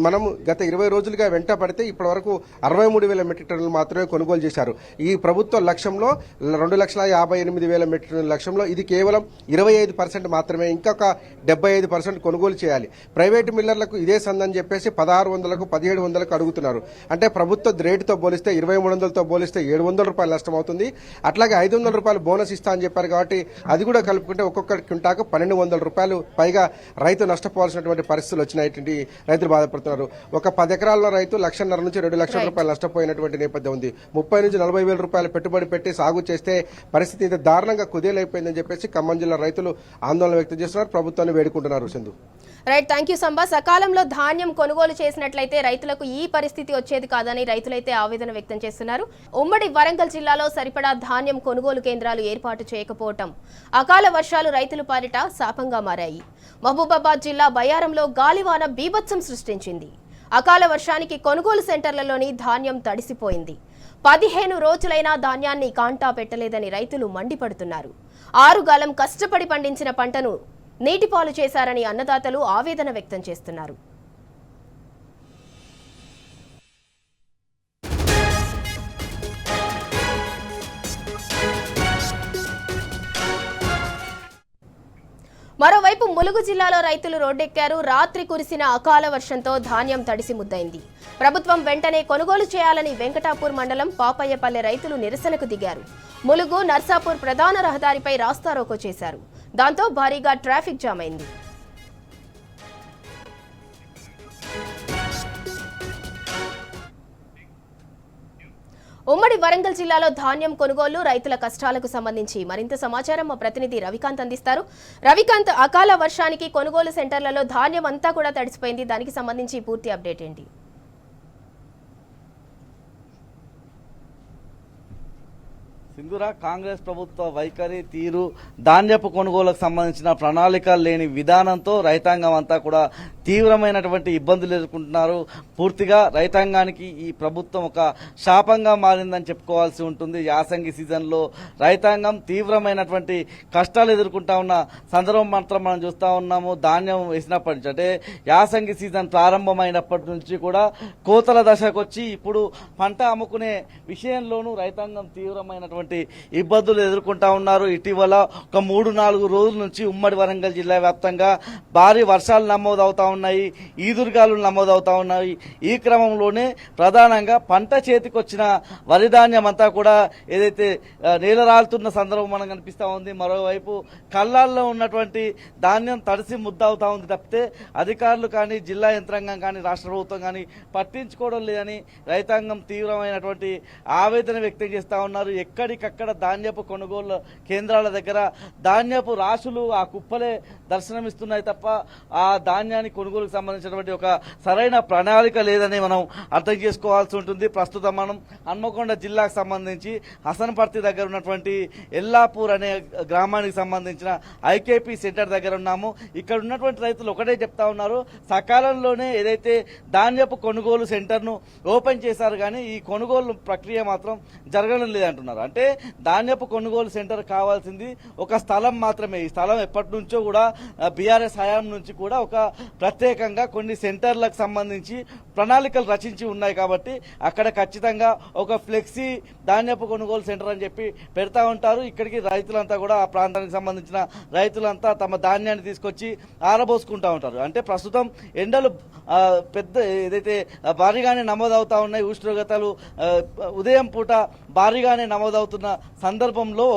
మనం గత 20 రోజులుగా వెంట పడితే ఇప్పటి వరకు 63,000 మెట్రిక్ టన్నులు మాత్రమే కొనుగోలు చేశారు. ఈ ప్రభుత్వ లక్ష్యంలో 2,58,000 మెట్రిక్ టన్నుల లక్ష్యంలో ఇది కేవలం 25% మాత్రమే. ఇంకొక 75% కొనుగోలు చేయాలి. ప్రైవేటు మిల్లర్లకు ఇదే సందని చెప్పేసి 1,600కు 1,700కు అడుగుతున్నారు. అంటే ప్రభుత్వ రేటుతో పోలిస్తే 2,300తో పోలిస్తే 700 రూపాయలు నష్టం అవుతుంది. అట్లాగే 500 రూపాయలు బోనస్ ఇస్తా అని చెప్పారు కాబట్టి అది కూడా కలుపుకుంటే ఒక్కొక్క క్వింటాకు 1,200 రూపాయలు పైగా రైతు నష్టపోవాల్సినటువంటి పరిస్థితులు వచ్చినాయి. రైతులు బాధపడుతున్నారు. ఒక 10 ఎకరాల్లో రైతు 1,50,000 నుంచి 2 లక్షల రూపాయలు నష్టపోయినటువంటి నేపథ్యం ఉంది. 30 నుంచి 40,000 రూపాయలు పెట్టుబడి పెట్టి సాగు చేస్తే పరిస్థితి ఇంత దారుణంగా కుదేలైపోయిందని చెప్పేసి ఖమ్మం జిల్లా రైతులు ఆందోళన వ్యక్తం చేస్తున్నారు, ప్రభుత్వాన్ని వేడుకుంటున్నారు. Sindhu, right, thank you Samba. సకాలంలో ధాన్యం కొనుగోలు చేసినట్లయితే రైతులకు ఈ పరిస్థితి వచ్చేది కాదని రైతులైతే ఆవేదన వ్యక్తం చేస్తున్నారు. ఉమ్మడి వరంగల్ జిల్లాలో సరిపడా ధాన్యం కొనుగోలు కేంద్రాలు ఏర్పాటు చేయకపోవటం, అకాల వర్షాలు రైతుల పాలిట శాపంగా మారాయి. మహబూబాబాద్ జిల్లా బయ్యారంలో గాలివాన బీభత్సం సృష్టించింది. అకాల వర్షానికి కొనుగోలు సెంటర్లలోని ధాన్యం తడిసిపోయింది. 15 రోజులైనా ధాన్యాన్ని కాంటా పెట్టలేదని రైతులు మండిపడుతున్నారు. 6 గాలం కష్టపడి పండించిన పంటను నీటిపాలు చేశారని అన్నదాతలు ఆవేదన వ్యక్తం చేస్తున్నారు. మరోవైపు ములుగు జిల్లాలో రైతులు రోడ్డెక్కారు. రాత్రి కురిసిన అకాల వర్షంతో ధాన్యం తడిసి ముద్దైంది. ప్రభుత్వం వెంటనే కొనుగోలు చేయాలని వెంకటాపూర్ మండలం పాపయ్యపల్లె రైతులు నిరసనకు దిగారు. ములుగు నర్సాపూర్ ప్రధాన రహదారిపై రాస్తారోకో చేశారు. దాంతో భారీగా ట్రాఫిక్ జామ్ అయింది. ఉమ్మడి వరంగల్ జిల్లాలో ధాన్యం కొనుగోలు రైతుల కష్టాలకు సంబంధించి మరింత సమాచారం మా ప్రతినిధి రవికాంత్ అందిస్తారు. రవికాంత్, అకాల వర్షానికి కొనుగోలు సెంటర్లలో ధాన్యం అంతా కూడా తడిసిపోయింది. దానికి సంబంధించి పూర్తి అప్డేట్ ఏంటి? సింధూరా, కాంగ్రెస్ ప్రభుత్వ వైఖరి తీరు, ధాన్యపు కొనుగోలుకు సంబంధించిన ప్రణాళిక లేని విధానంతో రైతాంగం అంతా కూడా తీవ్రమైనటువంటి ఇబ్బందులు ఎదుర్కొంటున్నారు. పూర్తిగా రైతాంగానికి ఈ ప్రభుత్వం ఒక శాపంగా మారిందని చెప్పుకోవాల్సి ఉంటుంది. యాసంగి సీజన్లో రైతాంగం తీవ్రమైనటువంటి కష్టాలు ఎదుర్కొంటా ఉన్న సందర్భం మాత్రం మనం చూస్తూ ఉన్నాము. ధాన్యం వేసినప్పటి నుంచి, అంటే యాసంగి సీజన్ ప్రారంభమైనప్పటి నుంచి కూడా కోతల దశకు వచ్చి ఇప్పుడు పంట అమ్ముకునే విషయంలోనూ రైతాంగం తీవ్రమైనటువంటి ఇబ్బందులు ఎదుర్కొంటా ఉన్నారు. ఇటీవల ఒక 3-4 రోజుల నుంచి ఉమ్మడి వరంగల్ జిల్లా వ్యాప్తంగా భారీ వర్షాలు నమోదవుతా ఉన్నాయి, ఈదురుగాలులు నమోదవుతా ఉన్నాయి. ఈ క్రమంలోనే ప్రధానంగా పంట చేతికి వచ్చిన వరి ధాన్యం అంతా కూడా ఏదైతే నీలరాలుతున్న సందర్భం మనకు కనిపిస్తూ ఉంది. మరోవైపు కళ్ళాల్లో ఉన్నటువంటి ధాన్యం తడిసి ముద్దవుతా ఉంది తప్పితే అధికారులు కానీ, జిల్లా యంత్రాంగం కానీ, రాష్ట్ర ప్రభుత్వం కానీ పట్టించుకోవడం లేదని రైతాంగం తీవ్రమైనటువంటి ఆవేదన వ్యక్తం చేస్తూ ఉన్నారు. ఎక్కడికక్కడ ధాన్యపు కొనుగోలు కేంద్రాల దగ్గర ధాన్యపు రాశులు, ఆ కుప్పలే దర్శనమిస్తున్నాయి తప్ప ఆ ధాన్యాన్ని కొనుగోలుకు సంబంధించినటువంటి ఒక సరైన ప్రణాళిక లేదని మనం అర్థం చేసుకోవాల్సి ఉంటుంది. ప్రస్తుతం మనం హన్మకొండ జిల్లాకు సంబంధించి హసన్పర్తి దగ్గర ఉన్నటువంటి ఎల్లాపూర్ అనే గ్రామానికి సంబంధించిన ఐకేపీ సెంటర్ దగ్గర ఉన్నాము. ఇక్కడ ఉన్నటువంటి రైతులు ఒకటే చెప్తా ఉన్నారు, సకాలంలోనే ఏదైతే ధాన్యపు కొనుగోలు సెంటర్ను ఓపెన్ చేశారు కానీ ఈ కొనుగోలు ప్రక్రియ మాత్రం జరగడం లేదంటున్నారు. అంటే ధాన్యపు కొనుగోలు సెంటర్ కావాల్సింది ఒక స్థలం మాత్రమే. ఈ స్థలం ఎప్పటి నుంచో కూడా బీఆర్ఎస్ హయాం నుంచి కూడా ఒక ప్రత్యేకంగా కొన్ని సెంటర్లకు సంబంధించి ప్రణాళికలు రచించి ఉన్నాయి కాబట్టి అక్కడ ఖచ్చితంగా ఒక ఫ్లెక్సీ ధాన్యపు కొనుగోలు సెంటర్ అని చెప్పి పెడతా ఉంటారు. ఇక్కడికి రైతులంతా కూడా ఆ ప్రాంతానికి సంబంధించిన రైతులంతా తమ ధాన్యాన్ని తీసుకొచ్చి ఆరబోసుకుంటా ఉంటారు. అంటే ప్రస్తుతం ఎండలు పెద్ద ఏదైతే భారీగానే నమోదవుతా ఉన్నాయి, ఉష్ణోగ్రతలు ఉదయం పూట భారీగానే నమోదవుతున్న సందర్భంలో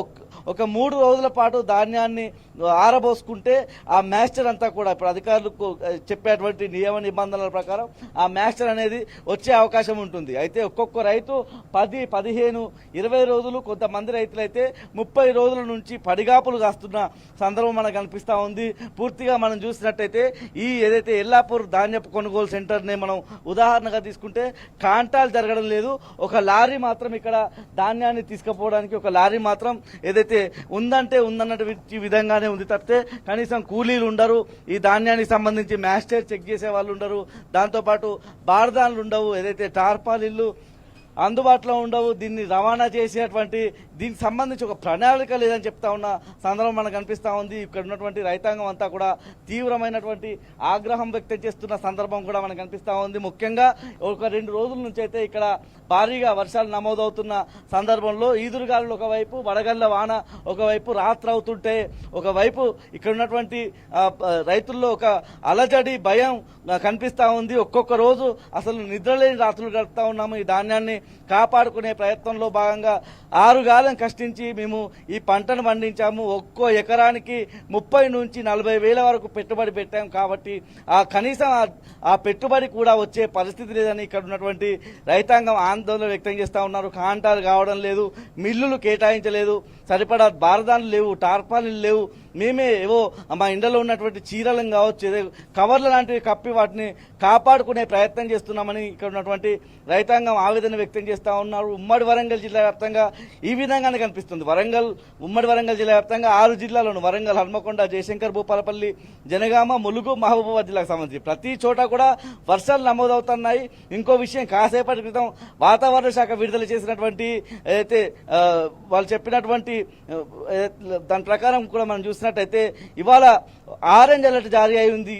ఒక 3 రోజుల పాటు ధాన్యాన్ని ఆరబోసుకుంటే ఆ మ్యాస్టర్ అంతా కూడా ఇప్పుడు అధికారులకు చెప్పేటువంటి నియమ నిబంధనల ప్రకారం ఆ మ్యాస్టర్ అనేది వచ్చే అవకాశం ఉంటుంది. అయితే ఒక్కొక్క రైతు 10, 15, 20 రోజులు, కొంతమంది రైతులైతే 30 రోజుల నుంచి పడిగాపులు కాస్తున్న సందర్భం మనకు కనిపిస్తూ ఉంది. పూర్తిగా మనం చూసినట్టయితే ఈ ఏదైతే ఎల్లాపూర్ ధాన్యపు కొనుగోలు సెంటర్ని మనం ఉదాహరణగా తీసుకుంటే కాంటాలు జరగడం లేదు. ఒక లారీ మాత్రం ఇక్కడ ధాన్యాన్ని తీసుకుపోవడానికి ఒక లారీ మాత్రం ఏదైతే ఉందంటే ఉందన్నటువంటి విధంగానే ఉంది తప్పితే కనీసం కూలీలు ఉండరు, ఈ ధాన్యానికి సంబంధించి మ్యాస్టర్ చెక్ చేసే వాళ్ళు ఉండరు, దాంతోపాటు బార్దాన్లు ఉండవు, ఏదైతే టార్పాలిన్లు అందుబాటులో ఉండవు, దీన్ని రవాణా చేసేటువంటి దీనికి సంబంధించి ఒక ప్రణాళిక లేదని చెప్తా ఉన్న సందర్భం మనకు కనిపిస్తూ ఉంది. ఇక్కడ ఉన్నటువంటి రైతాంగం అంతా కూడా తీవ్రమైనటువంటి ఆగ్రహం వ్యక్తం చేస్తున్న సందర్భం కూడా మనకు కనిపిస్తూ ఉంది. ముఖ్యంగా ఒక 2 రోజుల నుంచి అయితే ఇక్కడ భారీగా వర్షాలు నమోదవుతున్న సందర్భంలో ఈదురుగాలు ఒకవైపు, వడగళ్ల వాన ఒకవైపు, రాత్రి అవుతుంటే ఒకవైపు ఇక్కడ ఉన్నటువంటి రైతుల్లో ఒక అలజడి, భయం కనిపిస్తూ ఉంది. ఒక్కొక్క రోజు అసలు నిద్రలేని రాత్రులు గడుపుతా ఉన్నాము. ఈ ధాన్యాన్ని కాపాడుకునే ప్రయత్నంలో భాగంగా 6 గాలం కష్టించి మేము ఈ పంటను పండించాము. ఒక్కో ఎకరానికి 30 నుంచి 40 వేల వరకు పెట్టుబడి పెట్టాము. కాబట్టి ఆ కనీసం ఆ పెట్టుబడి కూడా వచ్చే పరిస్థితి లేదని ఇక్కడ ఉన్నటువంటి రైతాంగం ఆందోళన వ్యక్తం చేస్తూ ఉన్నారు. కాంటాలు కావడం లేదు, మిల్లులు కేటాయించలేదు, సరిపడా బారదాన్లు లేవు, టార్పాలిన్లు లేవు, మేమే ఏవో మా ఇండ్లలో ఉన్నటువంటి చీరలను కావచ్చు ఏదో కవర్ల లాంటివి కప్పి వాటిని కాపాడుకునే ప్రయత్నం చేస్తున్నామని ఇక్కడ ఉన్నటువంటి రైతాంగం ఆవేదన వ్యక్తం చేస్తూ ఉన్నారు. ఉమ్మడి వరంగల్ జిల్లా వ్యాప్తంగా ఈ విధంగానే కనిపిస్తుంది. ఉమ్మడి వరంగల్ జిల్లా వ్యాప్తంగా 6 జిల్లాలను వరంగల్, హన్మకొండ, జయశంకర్, భూపాలపల్లి, జనగామ, ములుగు, మహబూబాబాద్ జిల్లాకు సంబంధించి ప్రతి చోట కూడా వర్షాలు నమోదవుతున్నాయి. ఇంకో విషయం, కాసేపటి క్రితం వాతావరణ శాఖ విడుదల చేసినటువంటి అయితే వాళ్ళు చెప్పినటువంటి దాని ప్రకారం కూడా మనం చూసినట్టయితే ఇవాళ ఆరెంజ్ అలర్ట్ జారీ అయి ఉంది.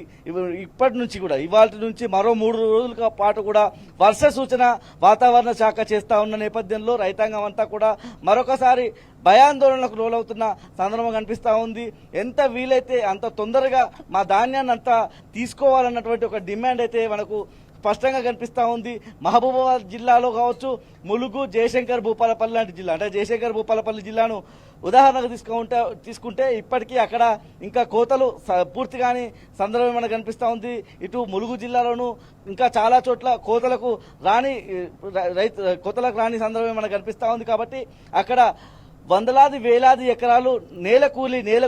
ఇప్పటి నుంచి కూడా ఇవాళ నుంచి మరో 3 రోజుల పాటు కూడా వర్ష సూచన వాతావరణ శాఖ చేస్తా ఉన్న నేపథ్యంలో రైతాంగం అంతా కూడా మరొకసారి భయాందోళనకు లోనవుతున్న సందర్భం కనిపిస్తూ ఉంది. ఎంత వీలైతే అంత తొందరగా మా ధాన్యాన్ని అంతా తీసుకోవాలన్నటువంటి ఒక డిమాండ్ అయితే మనకు స్పష్టంగా కనిపిస్తూ ఉంది. మహబూబాబాద్ జిల్లాలో కావచ్చు, ములుగు, జయశంకర్, భూపాలపల్లి లాంటి జిల్లా, అంటే జయశంకర్, భూపాలపల్లి జిల్లాను ఉదాహరణకు తీసుకుంటే ఇప్పటికీ అక్కడ ఇంకా కోతలు పూర్తి కాని సందర్భం మనకు కనిపిస్తూ ఉంది. ఇటు ములుగు జిల్లాలోనూ ఇంకా చాలా చోట్ల కోతలకు రాని సందర్భం మనకు కనిపిస్తూ ఉంది. కాబట్టి అక్కడ వందలాది వేలాది ఎకరాలు నేల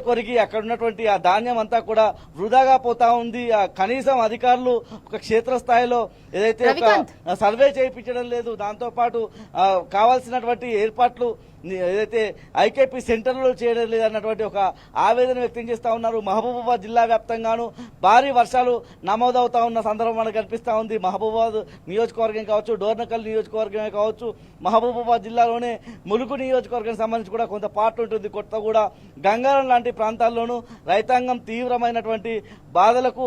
కొరిగి అక్కడ ఉన్నటువంటి ఆ ధాన్యం అంతా కూడా వృధాగా పోతా ఉంది. కనీసం అధికారులు ఒక క్షేత్రస్థాయిలో ఏదైతే ఒక సర్వే చేయించడం లేదు, దాంతో పాటు కావాల్సినటువంటి ఏర్పాట్లు ఏదైతే ఐకేపీ సెంటర్లో చేయడం లేదన్నటువంటి ఒక ఆవేదన వ్యక్తం చేస్తూ ఉన్నారు. మహబూబాబాద్ జిల్లా వ్యాప్తంగాను భారీ వర్షాలు నమోదవుతా ఉన్న సందర్భం మనకు కనిపిస్తూ ఉంది. మహబూబాబాద్ నియోజకవర్గం కావచ్చు, డోర్నకల్ నియోజకవర్గమే కావచ్చు, మహబూబాబాద్ జిల్లాలోనే ములుగు నియోజకవర్గానికి సంబంధించి కూడా కొంత పార్ట్ ఉంటుంది. కొత్తగూడ, గంగారం లాంటి ప్రాంతాల్లోనూ రైతాంగం తీవ్రమైనటువంటి బాధలకు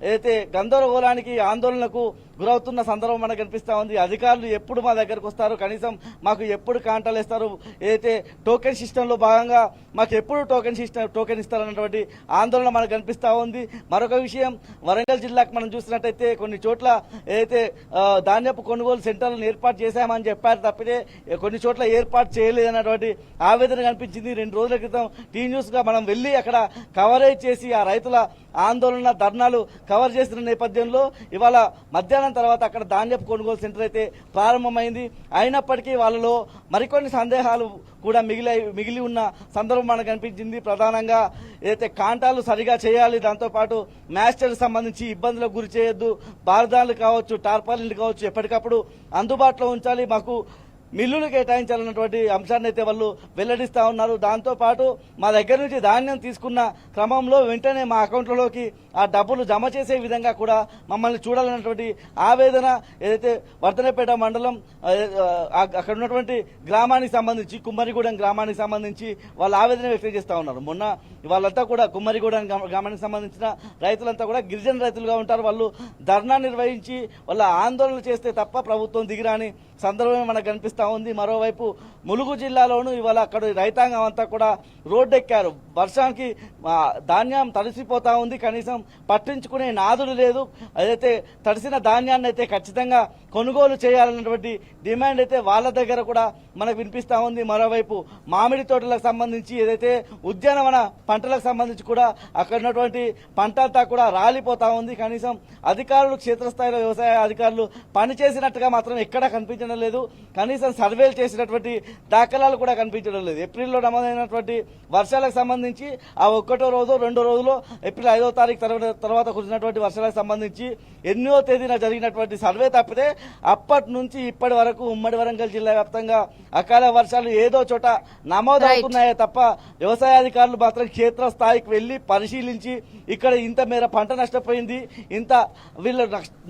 ఏదైతే గందరగోళానికి, ఆందోళనకు గురవుతున్న సందర్భం మనకు కనిపిస్తూ ఉంది. అధికారులు ఎప్పుడు మా దగ్గరకు వస్తారు, కనీసం మాకు ఎప్పుడు కాంటాలు ఇస్తారు, ఏదైతే టోకెన్ సిస్టంలో భాగంగా మాకు ఎప్పుడు టోకెన్ ఇస్తారన్నటువంటి ఆందోళన మనకు కనిపిస్తూ ఉంది. మరొక విషయం, వరంగల్ జిల్లాకు మనం చూసినట్టయితే కొన్ని చోట్ల ఏదైతే ధాన్యపు కొనుగోలు సెంటర్లను ఏర్పాటు చేశామని చెప్పారు తప్పితే కొన్ని చోట్ల ఏర్పాటు చేయలేదన్నటువంటి ఆవేదన కనిపించింది. 2 రోజుల క్రితం టీ న్యూస్ గా మనం వెళ్లి అక్కడ కవరేజ్ చేసి ఆ రైతుల ఆందోళన, ధర్నాలు కవర్ చేసిన నేపథ్యంలో ఇవాళ మధ్యాహ్నం తర్వాత అక్కడ ధాన్యపు కొనుగోలు సెంటర్ అయితే ప్రారంభమైంది. అయినప్పటికీ వాళ్ళలో మరికొన్ని సందేహాలు కూడా మిగిలి ఉన్న సందర్భం మనకు కనిపించింది. ప్రధానంగా ఏదైతే కాంటాలు సరిగా చేయాలి, దాంతోపాటు మ్యాస్టర్కి సంబంధించి ఇబ్బందులకు గురి చేయొద్దు, బారదాలు కావచ్చు, టార్పాలిన్లు కావచ్చు ఎప్పటికప్పుడు అందుబాటులో ఉంచాలి, మాకు మిల్లులు కేటాయించాలన్నటువంటి అంశాన్ని అయితే వాళ్ళు వెల్లడిస్తూ ఉన్నారు. దాంతోపాటు మా దగ్గర నుంచి ధాన్యం తీసుకున్న క్రమంలో వెంటనే మా అకౌంట్లలోకి ఆ డబ్బులు జమ చేసే విధంగా కూడా మమ్మల్ని చూడాలన్నటువంటి ఆవేదన ఏదైతే వర్ధనపేట మండలం అక్కడ ఉన్నటువంటి గ్రామానికి సంబంధించి, కుమ్మరిగూడెం గ్రామానికి సంబంధించి వాళ్ళు ఆవేదన వ్యక్తం చేస్తూ ఉన్నారు. మొన్న వాళ్ళంతా కూడా కుమ్మరిగూడెం గ్రామానికి సంబంధించిన రైతులంతా కూడా గిరిజన రైతులుగా ఉంటారు. వాళ్ళు ధర్నా నిర్వహించి వాళ్ళ ఆందోళనలు చేస్తే తప్ప ప్రభుత్వం దిగిరాని సందర్భమే మనకు కనిపిస్తూ ఉంది. మరోవైపు ములుగు జిల్లాలోనూ ఇవాళ అక్కడ రైతాంగం అంతా కూడా రోడ్డెక్కారు. వర్షానికి ధాన్యం తడిసిపోతా ఉంది, కనీసం పట్టించుకునే నాదుడు లేదు. అదైతే తడిసిన ధాన్యాన్ని అయితే ఖచ్చితంగా కొనుగోలు చేయాలన్నటువంటి డిమాండ్ అయితే వాళ్ళ దగ్గర కూడా మనకు వినిపిస్తూ ఉంది. మరోవైపు మామిడి తోటలకు సంబంధించి ఏదైతే ఉద్యానవన పంటలకు సంబంధించి కూడా అక్కడ ఉన్నటువంటి పంట అంతా కూడా రాలిపోతా ఉంది. కనీసం అధికారులు, క్షేత్రస్థాయిలో వ్యవసాయ అధికారులు పనిచేసినట్టుగా మాత్రం ఎక్కడా కనిపించడం లేదు. కనీసం సర్వేలు చేసినటువంటి దాఖలాలు కూడా కనిపించడం లేదు. ఏప్రిల్లో నమోదైనటువంటి వర్షాలకు సంబంధించి ఆ 1వ రోజు 2వ రోజులో ఏప్రిల్ 5వ తారీఖు తర్వాత కురిసినటువంటి వర్షాలకు సంబంధించి 8వ తేదీన జరిగినటువంటి సర్వే తప్పితే అప్పటి నుంచి ఇప్పటి వరకు ఉమ్మడి వరంగల్ జిల్లా వ్యాప్తంగా అకాల వర్షాలు ఏదో చోట నమోదవుతున్నాయే తప్ప వ్యవసాయ అధికారులు మాత్రం క్షేత్ర స్థాయికి వెళ్లి పరిశీలించి ఇక్కడ ఇంత మేర పంట నష్టపోయింది, ఇంత వీళ్ళ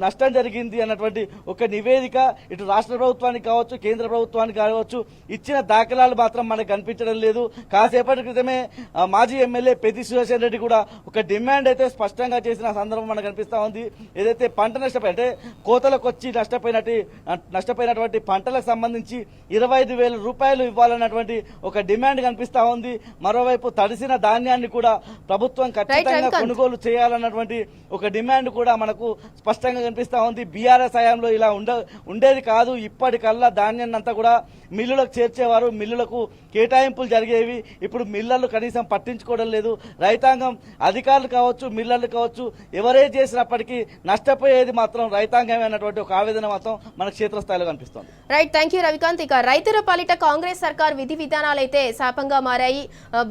నష్టం జరిగింది అన్నటువంటి ఒక నివేదిక ఇటు రాష్ట్ర ప్రభుత్వానికి కావచ్చు, కేంద్ర ప్రభుత్వానికి కావచ్చు ఇచ్చిన దాఖలాలు మాత్రం మనకు కనిపించడం లేదు. కాసేపటి క్రితమే మాజీ ఎమ్మెల్యే పెద్ది సుదర్శన్ రెడ్డి కూడా ఒక డిమాండ్ అయితే స్పష్టంగా చేసిన సందర్భం మనకు కనిపిస్తా ఉంది. ఏదైతే పంట నష్టపోయి అంటే కోతలకు వచ్చి నష్టపోయినటువంటి పంటలకు సంబంధించి 25,000 రూపాయలు ఇవ్వాలన్నటువంటి ఒక డిమాండ్ కనిపిస్తా ఉంది. మరోవైపు తడిసిన ధాన్యాన్ని కూడా ప్రభుత్వం ఖచ్చితంగా కొనుగోలు చేయాలన్నటువంటి ఒక డిమాండ్ కూడా మనకు స్పష్టంగా కనిపిస్తా ఉంది. బీఆర్ఎస్ హయాంలో ఇలా ఉండేది కాదు. ఇప్పటికల్లా ధాన్యాన్ని అంతా కూడా మిల్లులకు చేర్చేవారు, మిల్లులకు కేటాయింపులు జరిగేవి. ఇప్పుడు మిల్లర్లు కనీసం పట్టించుకోవడం లేదు. రైతాంగం అధికారులు కావచ్చు, మిల్లర్లు కావచ్చు, ఎవరే చేసినప్పటికీ నష్టపోయేది మాత్రం రైతాంగమే అన్నటువంటి ఒక ఆవేదన మాత్రం మన క్షేత్రస్థాయిలో కనిపిస్తోంది. Right, thank you Ravikanth. ఇక రైతుల పాలిట కాంగ్రెస్ సర్కార్ విధి విధానాలు అయితే శాపంగా మారాయి.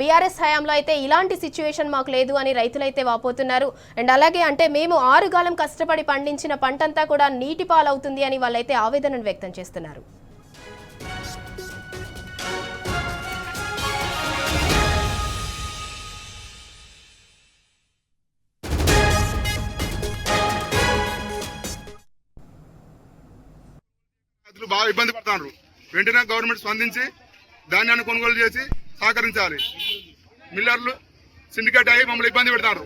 బీఆర్ఎస్ హయాంలో అయితే ఇలాంటి సిచ్యువేషన్ మాకు లేదు అని రైతులైతే వాపోతున్నారు. అండ్ అలాగే అంటే మేము 6 కాలం కష్టపడి పండించిన పంటంతా కూడా నీటి పాలవుతుంది అని వాళ్ళైతే ఆవేదనను వ్యక్తం చేస్తున్నారు. బాగా ఇబ్బంది పడుతున్నారు. వెంటనే గవర్నమెంట్ స్పందించి ధాన్యాన్ని కొనుగోలు చేసి సహకరించాలి. మిల్లర్లు సిండికేట్ అయ్యి మమ్మల్ని ఇబ్బంది పెడతారు.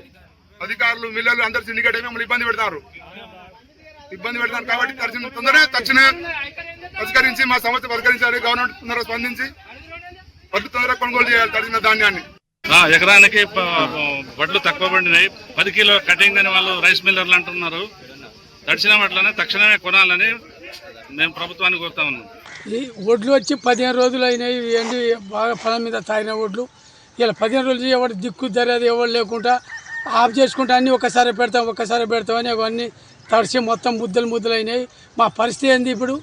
అధికారులు, మిల్లర్లు అందరూ సిండికేట్ అయ్యి మమ్మల్ని ఇబ్బంది పెడతారు కాబట్టి తక్షణమే పరిష్కరించి మా సమస్య పరిష్కరించాలి. గవర్నమెంట్ తొందరగా స్పందించి వడ్లు తొందరగా కొనుగోలు చేయాలి. తడిసిన ధాన్యాన్ని ఎకరానికి వడ్లు తక్కువ పడినాయి. 10 కిలో కటింగ్ అని వాళ్ళు రైస్ మిల్లర్లు అంటున్నారు. తడిసిన వడ్లనే తక్షణమే కొనాలని మేము ప్రభుత్వాన్ని కోరుతా ఉన్నాం. ఈ వడ్లు వచ్చి 15 రోజులు అయినాయి. ఎండి బాగా పొలం మీద తాగిన వడ్లు ఇలా 15 రోజులు ఎవరు దిక్కు ధరది ఎవరు లేకుండా ఆఫ్ చేసుకుంటే అన్నీ ఒక్కసారి పెడతామని అవన్నీ తడిసి మొత్తం ముద్దలు అయినాయి. మా పరిస్థితి ఏంది ఇప్పుడు?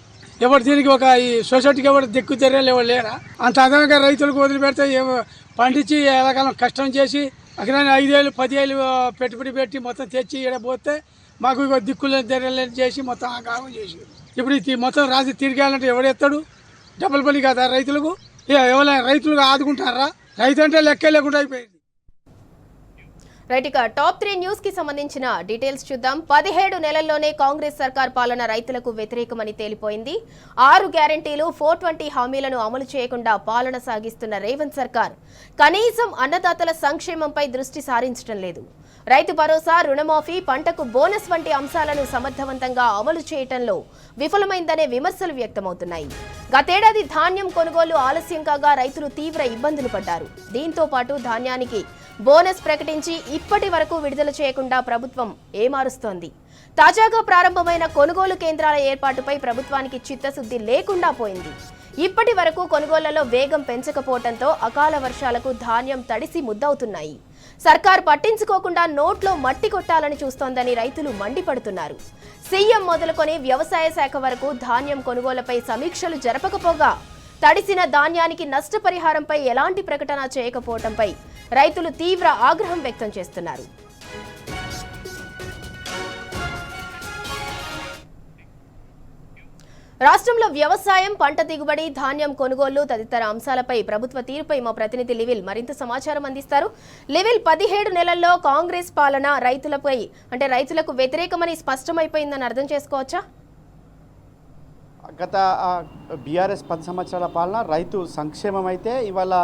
ఎవరు దీనికి ఒక ఈ సొసైటీకి ఎవరు దిక్కు ధరలు ఎవరు లేరా? అంత అదనంగా రైతులకు వదిలిపెడితే పండించి ఎలాకాలం కష్టం చేసి అక్కడ 5 ఏళ్ళు 10 ఏళ్ళు పెట్టుబడి పెట్టి మొత్తం తెచ్చి పోతే మాకు ఇక దిక్కులు ధరలు చేసి మొత్తం ఆగామం చేసి ఇప్పుడు మొత్తం రాసి తిరిగాలంటే ఎవడెత్తాడు? డబుల్ పని కదా రైతులకు. ఎవరైనా రైతులకు ఆదుకుంటారా? రైతు అంటే లెక్కే లేకుండా అయిపోయింది. రైట్, ఇక టాప్ 3 న్యూస్ కి సంబంధించిన డీటెయిల్స్ చూద్దాం. 17 నెలల్లోనే కాంగ్రెస్ సర్కార్ పాలన రైతులకు వ్యతిరేకమని తేలిపోయింది. 6 గ్యారంటీలు 420 హామీలను అమలు చేయకుండా పాలన సాగిస్తున్న రేవంత్ సర్కార్ కనీసం అన్నదాతల సంక్షేమంపై దృష్టి సారించడం లేదు. రైతు భరోసా, రుణమాఫీ, పంటకు బోనస్ వంటి అంశాలను సమర్థవంతంగా అమలు చేయటంలో విఫలమైందనే విమర్శలు వ్యక్తమవుతున్నాయి. గతేడాది ధాన్యం కొనుగోలు ఆలస్యం కాగా రైతులు తీవ్ర ఇబ్బందులు పడ్డారు. దీంతో పాటు ధాన్యానికి బోనస్ ప్రకటించి ఇప్పటి వరకు విడుదల చేయకుండా ప్రభుత్వం ఏమారుస్తోంది. తాజాగా ప్రారంభమైన కొనుగోలు కేంద్రాల ఏర్పాటుపై ప్రభుత్వానికి చిత్తశుద్ధి లేకుండా పోయింది. ఇప్పటి వరకు కొనుగోళ్లలో వేగం పెంచకపోవడంతో అకాల వర్షాలకు ధాన్యం తడిసి ముద్దవుతున్నాయి. సర్కార్ పట్టించుకోకుండా నోట్లో మట్టి కొట్టాలని చూస్తోందని రైతులు మండిపడుతున్నారు. సీఎం మొదలుకొని వ్యవసాయ శాఖ వరకు ధాన్యం కొనుగోలుపై సమీక్షలు జరపకపోగా తడిసిన ధాన్యానికి నష్టపరిహారంపై ఎలాంటి ప్రకటన చేయకపోవడంపై రైతులు తీవ్ర ఆగ్రహం వ్యక్తం చేస్తున్నారు. రాష్ట్రంలో వ్యవసాయం, పంట దిగుబడి, ధాన్యం కొనుగోలు తదితర అంశాలపై ప్రభుత్వ తీరుపై మా ప్రతినిధి లివిల్ మరింత సమాచారం అందిస్తారు. లివిల్, 17 నెలల్లో కాంగ్రెస్ పాలన రైతులకు వ్యతిరేకమని స్పష్టమైపోయిందని అర్థం చేసుకోవచ్చా? గత బీఆర్ఎస్ 10 సంవత్సరాల పాలన రైతు సంక్షేమం అయితే ఇవాళ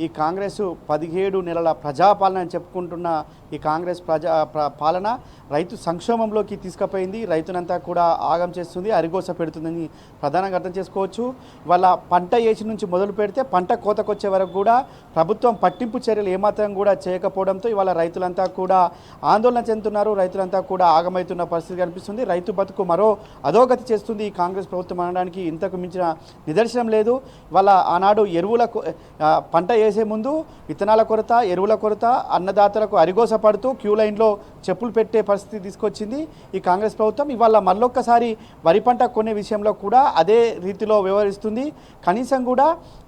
ఈ కాంగ్రెస్ 17 నెలల ప్రజాపాలన అని చెప్పుకుంటున్న ఈ కాంగ్రెస్ పాలన రైతు సంక్షేమంలోకి తీసుకుపోయింది. రైతునంతా కూడా ఆగం చేస్తుంది, అరిగోస పెడుతుందని ప్రధానంగా అర్థం చేసుకోవచ్చు. ఇవాళ పంట వేసి నుంచి మొదలు పెడితే పంట కోతకొచ్చే వరకు కూడా ప్రభుత్వం పట్టింపు చర్యలు ఏమాత్రం కూడా చేయకపోవడంతో ఇవాళ రైతులంతా కూడా ఆందోళన చెందుతున్నారు. రైతులంతా కూడా ఆగమవుతున్న పరిస్థితి కనిపిస్తుంది. రైతు బతుకు మరో అధోగతి చేస్తుంది ఈ కాంగ్రెస్ ప్రభుత్వం అనడానికి ఇంతకు మించిన నిదర్శనం లేదు. వాళ్ళ ఆనాడు పంట వేసే ముందు విత్తనాల కొరత, ఎరువుల కొరత, అన్నదాతలకు అరిగోస పడుతూ క్యూ లైన్లో చెప్పులు పెట్టే పరిస్థితి తీసుకొచ్చింది ఈ కాంగ్రెస్ ప్రభుత్వం. ఇవాళ మళ్ళొక్కసారి వరి పంట కొనే విషయంలో కూడా అదే రీతిలో వ్యవహరిస్తుంది. కనీసం కూడా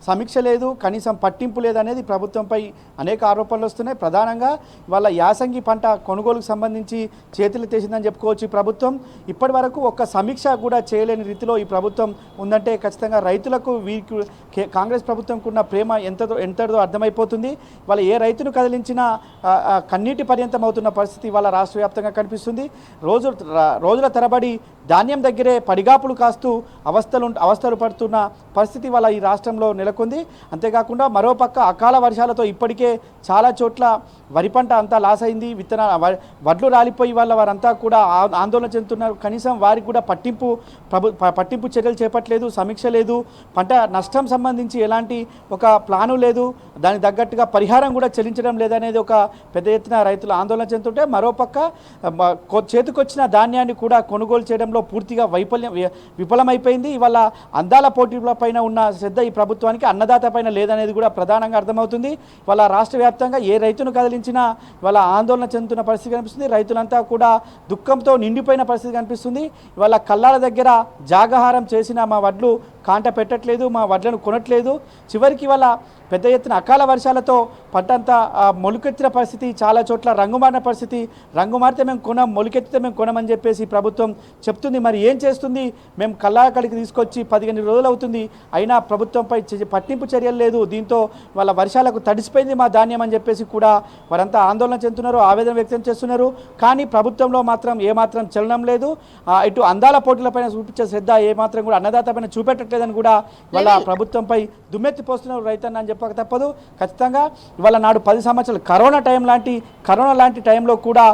సమీక్ష లేదు, కనీసం పట్టింపు లేదనేది ప్రభుత్వంపై అనేక ఆరోపణలు వస్తున్నాయి. ప్రధానంగా ఇవాళ యాసంగి పంట కొనుగోలుకు సంబంధించి చేతులు తెసిందని చెప్పుకోవచ్చు ఈ ప్రభుత్వం. ఇప్పటి వరకు ఒక్క సమీక్ష కూడా చేయలేని రీతిలో ఈ ప్రభుత్వం ఉందంటే ఖచ్చితంగా రైతులకు కాంగ్రెస్ ప్రభుత్వంకు ఉన్న ప్రేమ ఎంతదో అర్థమైపోతుంది. వాళ్ళ ఏ రైతును కదిలించినా కన్నీటి పర్యంతం అవుతున్న పరిస్థితి ఇవాళ రాష్ట్ర వ్యాప్తంగా కనిపిస్తుంది. రోజుల తరబడి ధాన్యం దగ్గరే పడిగాపులు కాస్తూ అవస్థలు పడుతున్న పరిస్థితి వాళ్ళ ఈ రాష్ట్రంలో నెలకొంది. అంతేకాకుండా మరోపక్క అకాల వర్షాలతో ఇప్పటికే చాలా చోట్ల వరి పంట అంతా లాస్ అయింది. వడ్లు రాలిపోయి వారంతా కూడా ఆందోళన చెందుతున్నారు. కనీసం వారికి కూడా పట్టింపు చర్యలు చేపట్టలేదు, సమీక్ష లేదు, పంట నష్టం సంబంధించి ఎలాంటి ఒక ప్లాను లేదు, దానికి తగ్గట్టుగా పరిహారం కూడా చెల్లించడం లేదనేది ఒక పెద్ద ఎత్తున రైతులు ఆందోళన చెందుతుంటే, మరోపక్క చేతికొచ్చిన ధాన్యాన్ని కూడా కొనుగోలు చేయడంలో చేయడంలో పూర్తిగా విఫలమైపోయింది. ఇవాళ అందాల పోటీల పైన ఉన్న శ్రద్ధ ఈ ప్రభుత్వానికి అన్నదాత పైన లేదనేది కూడా ప్రధానంగా అర్థమవుతుంది. ఇవాళ రాష్ట్ర వ్యాప్తంగా ఏ రైతును కదిలించినా ఇవాళ ఆందోళన చెందుతున్న పరిస్థితి కనిపిస్తుంది. రైతులంతా కూడా దుఃఖంతో నిండిపోయిన పరిస్థితి కనిపిస్తుంది. ఇవాళ కళ్ళాల దగ్గర జాగహారం చేసిన మా వడ్లు కాంట పెట్టట్లేదు, మా వడ్లను కొనట్లేదు. చివరికి ఇవాళ పెద్ద ఎత్తున అకాల వర్షాలతో పంటంతా మొలుకెత్తిన పరిస్థితి, చాలా చోట్ల రంగు మారిన పరిస్థితి. రంగు మారితే మేము కొనం, మొలుకెత్తితే మేము కొనమని చెప్పేసి ప్రభుత్వం చెప్తుంది. మరి ఏం చేస్తుంది? మేము కళ్ళాకడికి తీసుకొచ్చి 15 రోజులు అవుతుంది, అయినా ప్రభుత్వంపై పట్టింపు చర్యలు లేదు. దీంతో వాళ్ళ వర్షాలకు తడిసిపోయింది మా ధాన్యం అని చెప్పేసి కూడా వారంతా ఆందోళన చెందుతున్నారు, ఆవేదన వ్యక్తం చేస్తున్నారు. కానీ ప్రభుత్వంలో మాత్రం ఏమాత్రం చలనం లేదు. ఇటు అందాల పోటీలపైన చూపించే శ్రద్ధ ఏమాత్రం కూడా అన్నదాత పైన చూపెట్టట్లేదని కూడా వాళ్ళ ప్రభుత్వంపై దుమ్మెత్తిపోస్తున్నారు రైతన్న అని చెప్పక తప్పదు. ఖచ్చితంగా ఇవాళ నాడు 10 సంవత్సరాలు కరోనా లాంటి టైంలో కూడా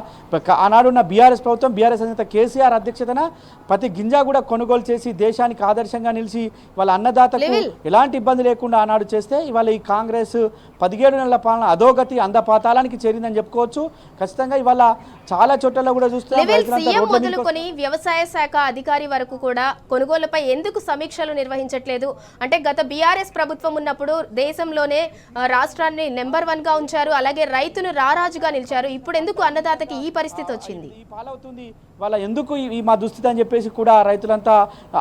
ఆనాడున్న బీఆర్ఎస్ ప్రభుత్వం, బీఆర్ఎస్ అధినేత కేసీఆర్ అధ్యక్షతన ప్రతి గింజ కూడా కొనుగోలు చేసి దేశానికి ఆదర్శంగా నిలిచి వాళ్ళ అన్నదాతకు ఎలాంటి ఇబ్బంది లేకుండా ఆనాడు చేస్తే ఇవాళ ఈ కాంగ్రెస్ 17 నెలల పాలన అధోగతి అందపాతాలానికి చేరిందని చెప్పుకోవచ్చు. ఖచ్చితంగా ఇవాళ చాలా చోట్ల కూడా మొదలుకొని వ్యవసాయ శాఖ అధికారి వరకు కూడా కొనుగోలుపై ఎందుకు సమీక్షలు నిర్వహించట్లేదు? అంటే గత బీఆర్ఎస్ ప్రభుత్వం ఉన్నప్పుడు దేశంలోనే రాష్ట్రాన్ని నెంబర్ 1 గా ఉంచారు, అలాగే రైతును రారాజుగా నిలిచారు. ఇప్పుడు ఎందుకు అన్నదాతకి ఈ పరిస్థితి వచ్చింది? పాలవుతుంది వాళ్ళ ఎందుకు ఈ మా దుస్థితి అని చెప్పేసి కూడా రైతులంతా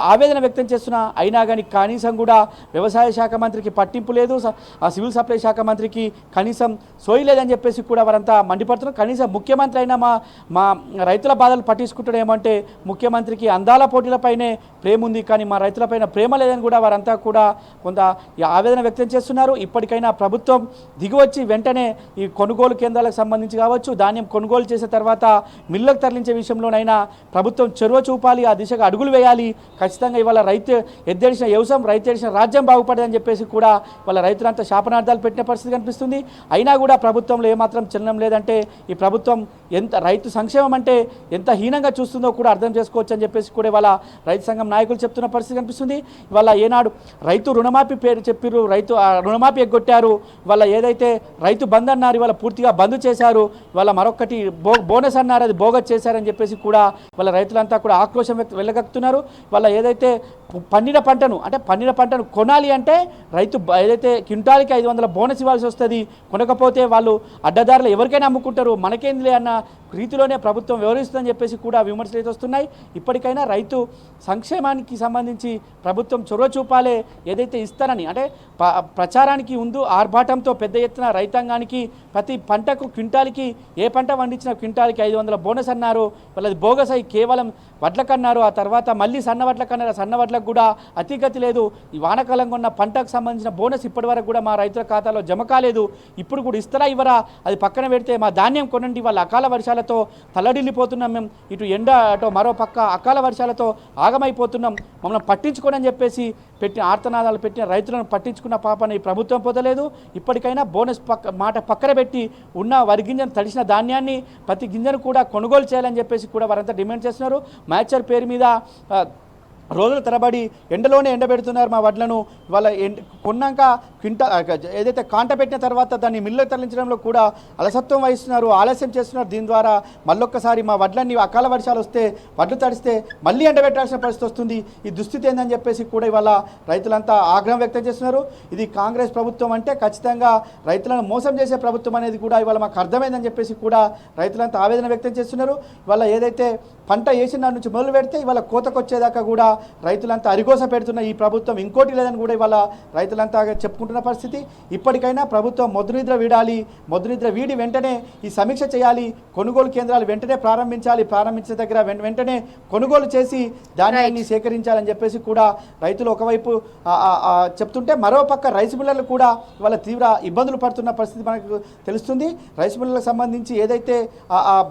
ఆవేదన వ్యక్తం చేస్తున్నా, అయినా కానీ కనీసం కూడా వ్యవసాయ శాఖ మంత్రికి పట్టింపు లేదు, ఆ సివిల్ సప్లై శాఖ మంత్రికి కనీసం సోయి లేదని చెప్పేసి కూడా వారంతా మండిపడుతున్నారు. కనీసం ముఖ్యమంత్రి అయినా మా రైతుల బాధలు పట్టించుకుంటాడు ఏమంటే ముఖ్యమంత్రికి అందాల పోటీలపైనే ప్రేమ ఉంది, కానీ మా రైతులపైన ప్రేమ లేదని కూడా వారంతా కూడా కొంత ఆవేదన వ్యక్తం చేస్తున్నారు. ఇప్పటికైనా ప్రభుత్వం దిగివచ్చి వెంటనే ఈ కొనుగోలు కేంద్రాలకు సంబంధించి కావచ్చు, ధాన్యం కొనుగోలు చేసిన తర్వాత మిల్లులకు తరలించే విషయంలోనైనా ప్రభుత్వం చొరవ చూపాలి, ఆ దిశగా అడుగులు వేయాలి. ఖచ్చితంగా ఇవాళ రైతు ఎద్దేడిసిన వ్యవసాయం, రైతు ఎడిసిన రాజ్యం బాగుపడదని చెప్పేసి కూడా వాళ్ళ రైతులంతా శాపనార్థాలు పెట్టిన పరిస్థితి కనిపిస్తుంది. అయినా కూడా ప్రభుత్వంలో ఏమాత్రం చలనం లేదంటే ఈ ప్రభుత్వం ఎంత రైతు సంక్షేమం అంటే ఎంత హీనంగా చూస్తుందో కూడా అర్థం చేసుకోవచ్చు అని చెప్పేసి కూడా ఇవాళ రైతు సంఘం నాయకులు చెప్తున్న పరిస్థితి కనిపిస్తుంది. ఇవాళ ఏనాడు రైతు రుణమాఫీ పేరు చెప్పారు, రైతు రుణమాఫీ ఎగ్గొట్టారు. ఇవాళ ఏదైతే రైతు బంద్ అన్నారు ఇవాళ పూర్తిగా బంద్ చేశారు. ఇవాళ మరొకటి బోనస్ అన్నారు, అది బోగస్ చేశారని చెప్పేసి కూడా వాళ్ళ రైతులంతా కూడా ఆక్రోశం వెళ్ళగక్కుతున్నారు. వాళ్ళ ఏదైతే పండిన పంటను కొనాలి అంటే రైతు ఏదైతే క్వింటాల్కి 500 బోనస్ ఇవ్వాల్సి వస్తుంది, కొనకపోతే వాళ్ళు అడ్డదారులు ఎవరికైనా అమ్ముకుంటారు, మనకేందిలే అన్న రీతిలోనే ప్రభుత్వం వ్యవహరిస్తుందని చెప్పేసి కూడా విమర్శలు అయితే వస్తున్నాయి. ఇప్పటికైనా రైతు సంక్షేమానికి సంబంధించి ప్రభుత్వం చొరవ చూపాలే. ఏదైతే ఇస్తారని అంటే ప్రచారానికి ముందు ఆర్భాటంతో పెద్ద ఎత్తున రైతాంగానికి ప్రతి పంటకు క్వింటాల్కి ఏ పంట పండించిన క్వింటాల్కి 500 బోనస్ అన్నారు. వాళ్ళది బోగస్ అయి కేవలం వడ్లకన్నారు. ఆ తర్వాత మళ్ళీ సన్న వడ్లకన్నారు. సన్న వడ్లకు కూడా అతిగతి లేదు. ఈ వానకాలం కొన్న పంటకు సంబంధించిన బోనస్ ఇప్పటి వరకు కూడా మా రైతుల ఖాతాలో జమ కాలేదు. ఇప్పుడు కూడా ఇస్తారా ఇవ్వరా అది పక్కన పెడితే మా ధాన్యం కొనండి. వాళ్ళ అకాల వర్షాలతో తల్లడిల్లిపోతున్నాం మేము, ఇటు ఎండ అటు మరో పక్క అకాల వర్షాలతో ఆగమైపోతున్నాం, మమ్మల్ని పట్టించుకోనని చెప్పేసి పెట్టిన ఆర్తనాదాలు పెట్టిన రైతులను పట్టించుకున్న పాపని ఈ ప్రభుత్వం పొందలేదు. ఇప్పటికైనా బోనస్ మాట పక్కన పెట్టి ఉన్న వరి గింజను తడిసిన ధాన్యాన్ని ప్రతి గింజను కూడా కొనుగోలు చేయాలని చెప్పేసి కూడా వారంతా డిమాండ్ చేస్తున్నారు. మ్యాచర్ పేరు మీద రోజుల తరబడి ఎండలోనే ఎండబెడుతున్నారు మా వడ్లను. వాళ్ళ కొన్నాక ఏదైతే కాంట పెట్టిన తర్వాత దాన్ని మిల్లు తరలించడంలో కూడా అలసత్వం వహిస్తున్నారు, ఆలస్యం చేస్తున్నారు. దీని ద్వారా మళ్ళొక్కసారి మా వడ్లన్నీ అకాల వర్షాలు వస్తే వడ్లు తడిస్తే మళ్ళీ ఎండబెట్టాల్సిన పరిస్థితి వస్తుంది. ఈ దుస్థితి ఏందని చెప్పేసి కూడా ఇవాళ రైతులంతా ఆగ్రహం వ్యక్తం చేస్తున్నారు. ఇది కాంగ్రెస్ ప్రభుత్వం అంటే ఖచ్చితంగా రైతులను మోసం చేసే ప్రభుత్వం అనేది కూడా ఇవాళ మాకు అర్థమైందని చెప్పేసి కూడా రైతులంతా ఆవేదన వ్యక్తం చేస్తున్నారు. ఇవాళ ఏదైతే పంట వేసిన నుంచి మొదలు పెడితే ఇవాళ కోతకు వచ్చేదాకా కూడా రైతులంతా అరిగోస పెడుతున్న ఈ ప్రభుత్వం ఇంకోటి లేదని కూడా ఇవాళ రైతులంతా చెప్పుకుంటున్న పరిస్థితి. ఇప్పటికైనా ప్రభుత్వం మొద్దునిద్ర వీడాలి, మొద్దునిద్ర వీడి వెంటనే ఈ సమీక్ష చేయాలి, కొనుగోలు కేంద్రాలు వెంటనే ప్రారంభించాలి, ప్రారంభించిన దగ్గర వెంటనే కొనుగోలు చేసి ధాన్యాన్ని సేకరించాలని చెప్పేసి కూడా రైతులు ఒకవైపు చెప్తుంటే మరోపక్క రైస్ మిల్లర్లు కూడా ఇవాళ తీవ్ర ఇబ్బందులు పడుతున్న పరిస్థితి మనకు తెలుస్తుంది. రైస్ మిల్లర్లకు సంబంధించి ఏదైతే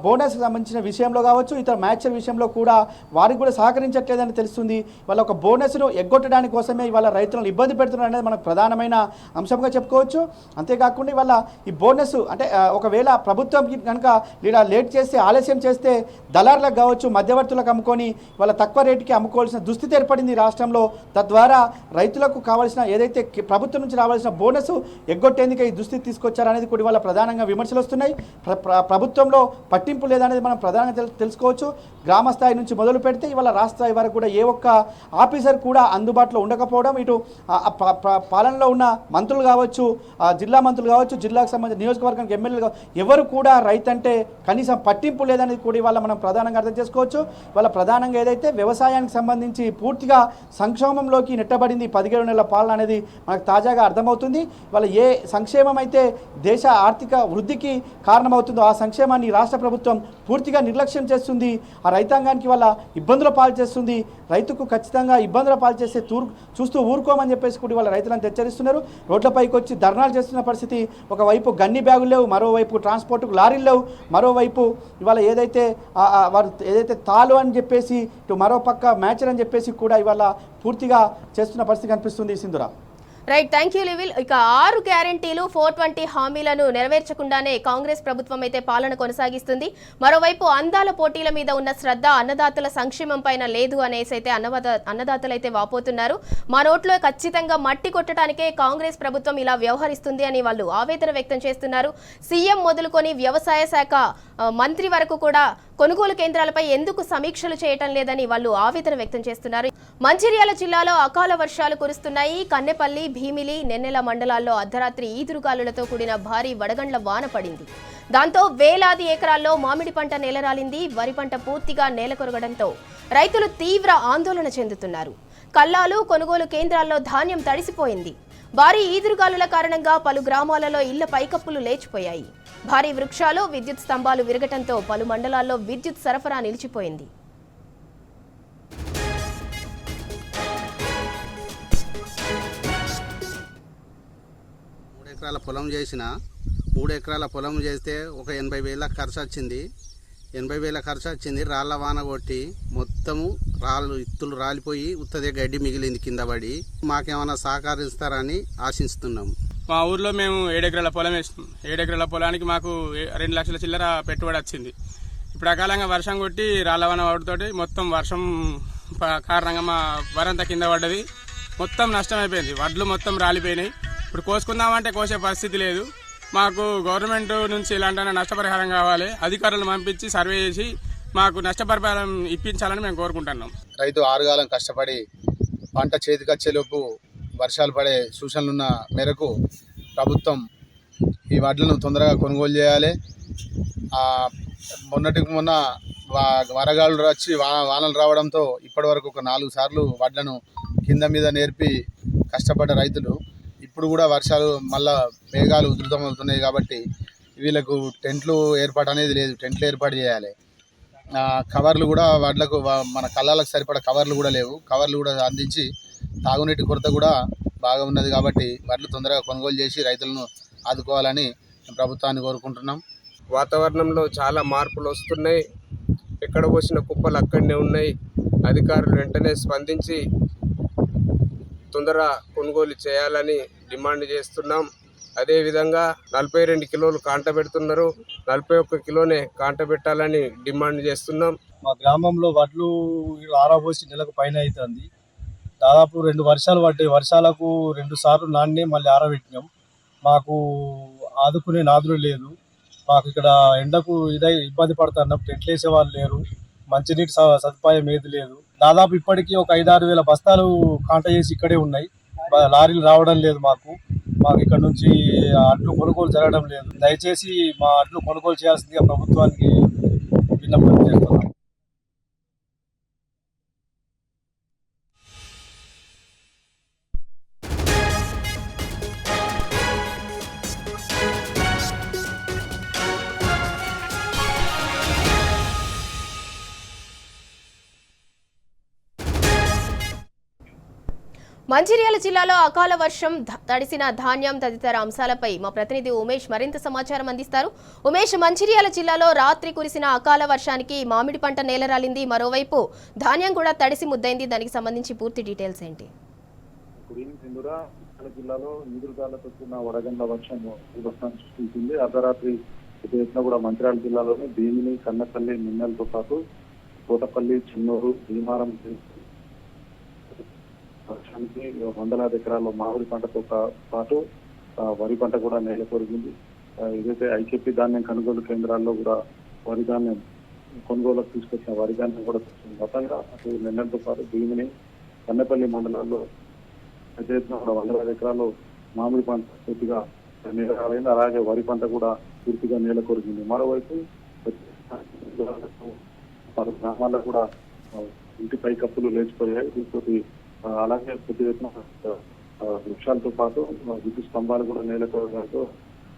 బోనస్ సంబంధించిన విషయంలో కావచ్చు, ఇతర మ్యాచర్ విషయంలో కూడా వారికి కూడా సహకరించట్లేదని తెలుస్తుంది. వాళ్ళ ఒక బోనస్ను ఎగ్గొట్టడానికి కోసమే ఇవాళ రైతులను ఇబ్బంది పెడుతున్నారు అనేది మనకు ప్రధానమైన అంశంగా చెప్పుకోవచ్చు. అంతేకాకుండా ఇవాళ ఈ బోనస్ అంటే ఒకవేళ ప్రభుత్వం కనుక లేట్ చేస్తే ఆలస్యం చేస్తే దళారులకు కావచ్చు మధ్యవర్తులకు అమ్ముకొని వాళ్ళ తక్కువ రేటుకి అమ్ముకోవాల్సిన దుస్థితి ఏర్పడింది రాష్ట్రంలో. తద్వారా రైతులకు కావాల్సిన ఏదైతే ప్రభుత్వం నుంచి రావాల్సిన బోనస్ ఎగ్గొట్టేందుకు ఈ దుస్థితి తీసుకొచ్చారనేది కూడా ఇవాళ ప్రధానంగా విమర్శలు వస్తున్నాయి. ప్రభుత్వంలో పట్టింపు లేదనేది మనం ప్రధానంగా తెలుసుకోవచ్చు. గ్రామ స్థాయి నుంచి మొదలు పెడితే ఇవాళ రాష్ట్ర స్థాయి వరకు కూడా ఏ ఒక్క ఆఫీసర్ కూడా అందుబాటులో ఉండకపోవడం, ఇటు పాలనలో ఉన్న మంత్రులు కావచ్చు, జిల్లా మంత్రులు కావచ్చు, జిల్లాకు సంబంధించిన నియోజకవర్గానికి ఎమ్మెల్యేలు ఎవరు కూడా రైతు అంటే కనీసం పట్టింపు లేదనేది కూడా ఇవాళ మనం ప్రధానంగా అర్థం చేసుకోవచ్చు. ఇవాళ ప్రధానంగా ఏదైతే వ్యవసాయానికి సంబంధించి పూర్తిగా సంక్షోభంలోకి నెట్టబడింది 17 నెలల పాలన అనేది మనకు తాజాగా అర్థమవుతుంది. ఇవాళ ఏ సంక్షేమం అయితే దేశ ఆర్థిక వృద్ధికి కారణమవుతుందో ఆ సంక్షేమాన్ని రాష్ట్ర ప్రభుత్వం పూర్తిగా నిర్లక్ష్యం చేస్తుంది. ఆ రైతాంగానికి వాళ్ళ ఇబ్బందుల పాలు చేస్తుంది. రైతుకు ఖచ్చితంగా ఇబ్బందుల పాలు చేస్తే చూస్తూ ఊరుకోమని చెప్పేసి కూడా వాళ్ళ రైతులను హెచ్చరిస్తున్నారు. రోడ్లపైకి వచ్చి ధర్నాలు చేస్తున్న పరిస్థితి. ఒకవైపు గన్ని బ్యాగులు లేవు, మరోవైపు ట్రాన్స్పోర్ట్కు లారీలు లేవు, మరోవైపు ఇవాళ వారు ఏదైతే తాలు అని చెప్పేసి ఇటు మరో పక్క మ్యాచర్ అని చెప్పేసి కూడా ఇవాళ పూర్తిగా చేస్తున్న పరిస్థితి కనిపిస్తుంది. సింధురా. రైట్, థ్యాంక్ యూ లివిల్. ఇక 6 గ్యారంటీలు 420 హామీలను నెరవేర్చకుండానే కాంగ్రెస్ ప్రభుత్వం అయితే పాలన కొనసాగిస్తుంది. మరోవైపు అందాల పోటీల మీద ఉన్న శ్రద్ధ అన్నదాతల సంక్షేమం పైన లేదు అనేసి అయితే అన్నదాతలు అయితే వాపోతున్నారు. మా నోట్లో ఖచ్చితంగా మట్టి కొట్టడానికే కాంగ్రెస్ ప్రభుత్వం ఇలా వ్యవహరిస్తుంది అని వాళ్ళు ఆవేదన వ్యక్తం చేస్తున్నారు. సీఎం మొదలుకొని వ్యవసాయ శాఖ మంత్రి వరకు కూడా కొనుగోలు కేంద్రాలపై ఎందుకు సమీక్షలు చేయటం లేదని వాళ్ళు ఆవేదన వ్యక్తం చేస్తున్నారు. మంచిర్యాల జిల్లాలో అకాల వర్షాలు కురుస్తున్నాయి. కన్నెపల్లి, భీమిలి, నెన్నెల మండలాల్లో అర్ధరాత్రి ఈదురుగాలులతో కూడిన భారీ వడగండ్ల వాన పడింది. దాంతో వేలాది ఎకరాల్లో మామిడి పంట నేలరాలింది. వరి పంట పూర్తిగా నేలకొరగడంతో రైతులు తీవ్ర ఆందోళన చెందుతున్నారు. కల్లాలు, కొనుగోలు కేంద్రాల్లో ధాన్యం తడిసిపోయింది. భారీ ఈదురుగాలుల కారణంగా పలు గ్రామాలలో ఇళ్ల పైకప్పులు లేచిపోయాయి. భారీ వృక్షాలు, విద్యుత్ స్తంభాలు విరగటంతో పలు మండలాల్లో విద్యుత్ సరఫరా నిలిచిపోయింది. 3 ఎకరాల పొలం చేసిన 3 ఎకరాల పొలం చేస్తే ఒక 80,000 ఖర్చు వచ్చింది. 80,000 ఖర్చు వచ్చింది. రాళ్ళ వాన కొట్టి మొత్తము ఇత్తులు రాలిపోయి ఉత్తదే గడ్డి మిగిలింది కింద పడి. మాకేమైనా సహకరిస్తారని ఆశిస్తున్నాము. మా ఊర్లో మేము 7 ఎకరాల పొలం వేస్తాం. 7 ఎకరాల పొలానికి మాకు 2 లక్షల చిల్లర పెట్టుబడి వచ్చింది. ఇప్పుడు అకాలంగా వర్షం కొట్టి రాళ్ళ వాన పడుతోటి మొత్తం వర్షం కారణంగా మా వరంతా కింద పడ్డది. మొత్తం నష్టం అయిపోయింది. వడ్లు మొత్తం రాలిపోయినాయి. ఇప్పుడు కోసుకుందామంటే కోసే పరిస్థితి లేదు. మాకు గవర్నమెంట్ నుంచి ఇలాంటి నష్టపరిహారం కావాలి. అధికారులను పంపించి సర్వే చేసి మాకు నష్టపరిహారం ఇప్పించాలని మేము కోరుకుంటున్నాం. రైతు ఆరుగాలం కష్టపడి పంట చేతికొచ్చేలోపు వర్షాలు పడే సూచనలున్న మేరకు ప్రభుత్వం ఈ వడ్లను తొందరగా కొనుగోలు చేయాలి. మొన్నటికి మొన్న వరగాలు వచ్చి వానలు రావడంతో ఇప్పటి వరకు ఒక 4 సార్లు వడ్లను కింద మీద నేర్పి కష్టపడ్డ రైతులు ఇప్పుడు కూడా వర్షాలు మళ్ళా మేఘాలు ఉధృతమవుతున్నాయి కాబట్టి వీళ్ళకు టెంట్లు ఏర్పాటు అనేది లేదు. టెంట్లు ఏర్పాటు చేయాలి. కవర్లు కూడా వడ్లకు మన కళ్ళాలకు సరిపడా కవర్లు కూడా లేవు. కవర్లు కూడా అందించి తాగునీటి కొరత కూడా బాగా ఉన్నది కాబట్టి వడ్లు తొందరగా కొనుగోలు చేసి రైతులను ఆదుకోవాలని ప్రభుత్వాన్ని కోరుకుంటున్నాం. వాతావరణంలో చాలా మార్పులు వస్తున్నాయి. ఎక్కడ పోసిన కుప్పలు అక్కడనే ఉన్నాయి. అధికారులు వెంటనే స్పందించి తొందరగా కొనుగోలు చేయాలని డిమాండ్ చేస్తున్నాం. అదేవిధంగా 42 కిలోలు కాంట పెడుతున్నారు. 41 కిలోనే కాంట పెట్టాలని డిమాండ్ చేస్తున్నాం. మా గ్రామంలో వడ్లు ఆరబోసి నెలకు పైన అవుతుంది. దాదాపు 2 వర్షాలు పడ్డాయి. వర్షాలకు 2 సార్లు నాన్నే మళ్ళీ ఆరబెట్టినాం. మాకు ఆదుకునే నాదులు లేదు. మాకు ఇక్కడ ఎండకు ఇబ్బంది పడుతున్నాం. టెంట్లు వేసే వాళ్ళు లేరు. మంచినీటి సదుపాయం ఏది లేదు. దాదాపు ఇప్పటికీ ఒక 5-6 వేల బస్తాలు కాంట చేసి ఇక్కడే ఉన్నాయి. లారీలు రావడం లేదు. మాకు ఇక్కడ నుంచి అడ్లు కొనుగోలు జరగడం లేదు. దయచేసి మా అడ్లు కొనుగోలు చేయాల్సిందిగా ప్రభుత్వానికి విన్నపం చేస్తున్నాం. మంచిర్యాల జిల్లాలో అకాల వర్షం, తడిసిన ధాన్యం తదితర అంశాలపై మా ప్రతినిధి ఉమేష్ మరింత సమాచారం అందిస్తారు. ఉమేష్, మంచిర్యాల జిల్లాలో రాత్రి కురిసిన అకాల వర్షానికి మామిడి పంట నేలరాలింది. మరోవైపు ధాన్యం కూడా తడిసి ముద్దైంది. దానికి సంబంధించి పూర్తి డీటెయిల్స్ ఏంటి? జిల్లాలో ఈదురుగాలతో కూడిన వడగండ్ల వర్షం తీవ్రస్థానం సృష్టించింది. అర్ధరాత్రి పెద్ద ఎత్తున కూడా మంచిర్యాల జిల్లాలోని భీమిని, కన్నపల్లి, మిన్నెలతో పాటు కోటపల్లి, చిన్నూరు, భీమారం వర్షానికి వందలాది ఎకరాల్లో మామిడి పంటతో పాటు వరి పంట కూడా నేల కొరిగింది. ఏదైతే ఐకేపీ ధాన్యం కొనుగోలు కేంద్రాల్లో కూడా వరి ధాన్యం కొనుగోలుకు తీసుకొచ్చిన వరి ధాన్యం కూడా మొత్తంగా అటు నిన్నటితో పాటు భీమిని, కన్నపల్లి మండలాల్లో పెద్ద ఎత్తున కూడా వందలాది ఎకరాల్లో మామిడి పంట పూర్తిగా నీలరాలైంది. అలాగే వరి పంట కూడా పూర్తిగా నేల కొరిగింది. మరోవైపు పలు గ్రామాల్లో కూడా ఇంటిపై కప్పులు లేచిపోయాయి. దీంతో అలాగే పెద్ద ఎత్తున వృక్షాలతో పాటు విద్యుత్ స్తంభాలు కూడా నేల కొరగడంతో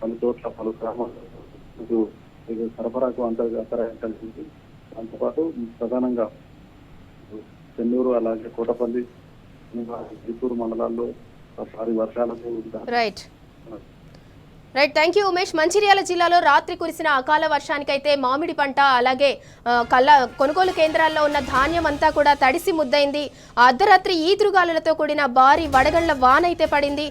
పలు చోట్ల పలు గ్రామాలు సరఫరాకు అంతరాయం కలిగింది. దాంతోపాటు ప్రధానంగా చెన్నూరు, అలాగే కోటపల్లి, చిత్తూరు మండలాల్లో భారీ వర్షాలకు right thank you Umesh. Mancherial జిల్లాలో రాత్రి కురిసిన అకాల వర్షానికైతే మామిడి పంట అలాగే కొనుగోలు కేంద్రాల్లో ఉన్న ధాన్యం అంతా కూడా తడిసి ముద్దైంది. అర్ధరాత్రి ఈదురుగాలులతో కూడిన భారీ వడగళ్ల వాన అయితే పడింది.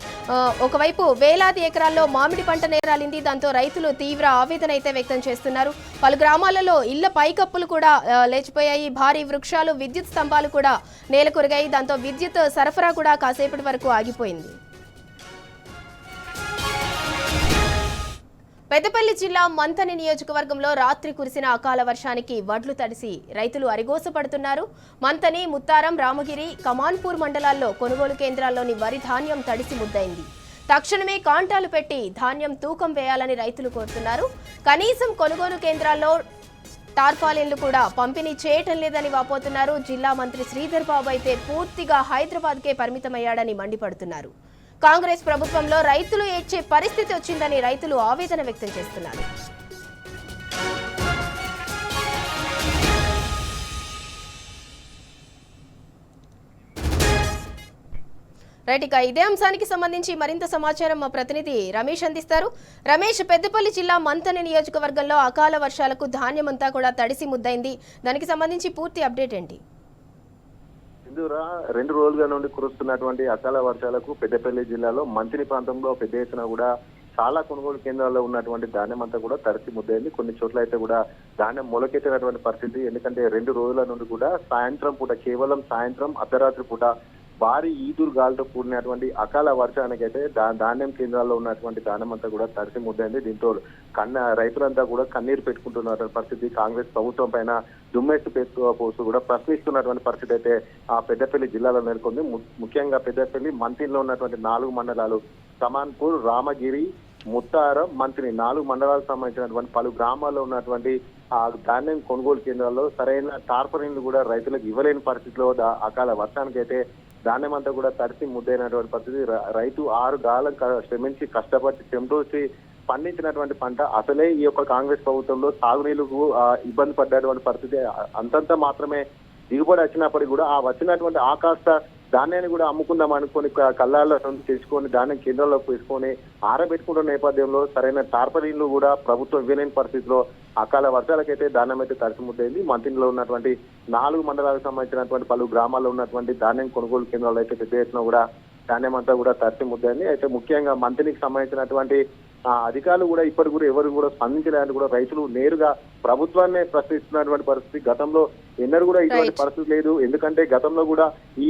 ఒకవైపు వేలాది ఎకరాల్లో మామిడి పంట నేరాలింది. దాంతో రైతులు తీవ్ర ఆవేదన అయితే వ్యక్తం చేస్తున్నారు. పలు గ్రామాలలో ఇళ్ల పైకప్పులు కూడా లేచిపోయాయి. భారీ వృక్షాలు, విద్యుత్ స్తంభాలు కూడా నేలకొరిగాయి. దాంతో విద్యుత్ సరఫరా కూడా కాసేపటి వరకు ఆగిపోయింది. పెద్దపల్లి జిల్లా మంథని నియోజకవర్గంలో రాత్రి కురిసిన అకాల వర్షానికి వడ్లు తడిసి రైతులు అరిగోసపడుతున్నారు. మంథని, ముత్తారం, రామగిరి, కమాన్పూర్ మండలాల్లో కొనుగోలు కేంద్రాల్లోని వరి ధాన్యం తడిసి ముద్దైంది. తక్షణమే కాంటాలు పెట్టి ధాన్యం తూకం వేయాలని రైతులు కోరుతున్నారు. కనీసం కొనుగోలు కేంద్రాల్లో టార్పాలిన్లు కూడా పంపిణీ చేయటం లేదని వాపోతున్నారు. జిల్లా మంత్రి శ్రీధర్ బాబు అయితే పూర్తిగా హైదరాబాద్కే పరిమితమయ్యాడని మండిపడుతున్నారు. కాంగ్రెస్ ప్రభుత్వంలో రైతులు ఏడ్చే పరిస్థితి వచ్చిందని రైతులు ఆవేదన వ్యక్తం చేస్తున్నారు. రైట్, ఇక ఇదే అంశానికి సంబంధించి మరింత సమాచారం మా ప్రతినిధి రమేష్ అందిస్తారు. రమేష్, పెద్దపల్లి జిల్లా మంథని నియోజకవర్గంలో అకాల వర్షాలకు ధాన్యమంతా కూడా తడిసి ముద్దైంది. దానికి సంబంధించి పూర్తి అప్డేట్ ఏంటి? 2 రోజులుగా నుండి కురుస్తున్నటువంటి అకాల వర్షాలకు పెద్దపల్లి జిల్లాలో మంథని ప్రాంతంలో పెద్ద ఎత్తున కూడా చాలా కొనుగోలు కేంద్రాల్లో ఉన్నటువంటి ధాన్యం అంతా కూడా తడిసి ముద్దైంది. కొన్ని చోట్ల అయితే కూడా ధాన్యం మొలకెత్తినటువంటి పరిస్థితి. ఎందుకంటే 2 రోజుల నుండి కూడా సాయంత్రం పూట, కేవలం సాయంత్రం అర్ధరాత్రి పూట భారీ ఈదురు గాలితో కూడినటువంటి అకాల వర్షానికి అయితే ధాన్యం కేంద్రాల్లో ఉన్నటువంటి ధాన్యం అంతా కూడా తడిసి ముద్దైంది. దీంతో రైతులంతా కూడా కన్నీరు పెట్టుకుంటున్నటువంటి పరిస్థితి. కాంగ్రెస్ ప్రభుత్వం పైన దుమ్మెట్టు పోస్తూ కూడా ప్రశ్నిస్తున్నటువంటి పరిస్థితి అయితే ఆ పెద్దపల్లి జిల్లాలో నెలకొంది. ముఖ్యంగా పెద్దపల్లి, మంథనిలో ఉన్నటువంటి 4 మండలాలు కమాన్పూర్, రామగిరి, ముత్తారం, మంథని 4 మండలాలకు సంబంధించినటువంటి పలు గ్రామాల్లో ఉన్నటువంటి ఆ ధాన్యం కొనుగోలు కేంద్రాల్లో సరైన టార్పలిన్లు కూడా రైతులకు ఇవ్వలేని పరిస్థితిలో అకాల వర్షానికి అయితే ధాన్యం అంతా కూడా తడిసి ముద్దైనటువంటి పరిస్థితి. రైతు 6 గాలం శ్రమించి కష్టపడి చెమటూసి పండించినటువంటి పంట అసలే ఈ యొక్క కాంగ్రెస్ ప్రభుత్వంలో సాగునీళ్లకు ఇబ్బంది పడ్డటువంటి పరిస్థితి. అంతంతా మాత్రమే దిగుబడి వచ్చినప్పటికీ కూడా ఆ వచ్చినటువంటి ఆకాశ ధాన్యాన్ని కూడా అమ్ముకుందాం అనుకుని కళ్ళాల్లో తెచ్చుకొని ధాన్యం కేంద్రాల్లోకి వేసుకొని ఆరబెట్టుకుంటున్న నేపథ్యంలో సరైన టార్పలిన్లు కూడా ప్రభుత్వం ఇవ్వలేని పరిస్థితిలో అకాల వర్షాలకైతే ధాన్యం అయితే తడిసి ముద్దైంది. మంథనిలో ఉన్నటువంటి 4 మండలాలకు సంబంధించినటువంటి పలు గ్రామాల్లో ఉన్నటువంటి ధాన్యం కొనుగోలు కేంద్రాలు అయితే పెద్ద ఎత్తున కూడా ధాన్యం అంతా కూడా తడిసి ముద్దైంది. అయితే ముఖ్యంగా మంథనికి సంబంధించినటువంటి అధికారులు కూడా ఇప్పటికి కూడా ఎవరు కూడా స్పందించడానికి కూడా రైతులు నేరుగా ప్రభుత్వాన్నే ప్రశ్నిస్తున్నటువంటి పరిస్థితి. గతంలో ఎన్నడూ కూడా ఇటువంటి పరిస్థితి లేదు. ఎందుకంటే గతంలో కూడా ఈ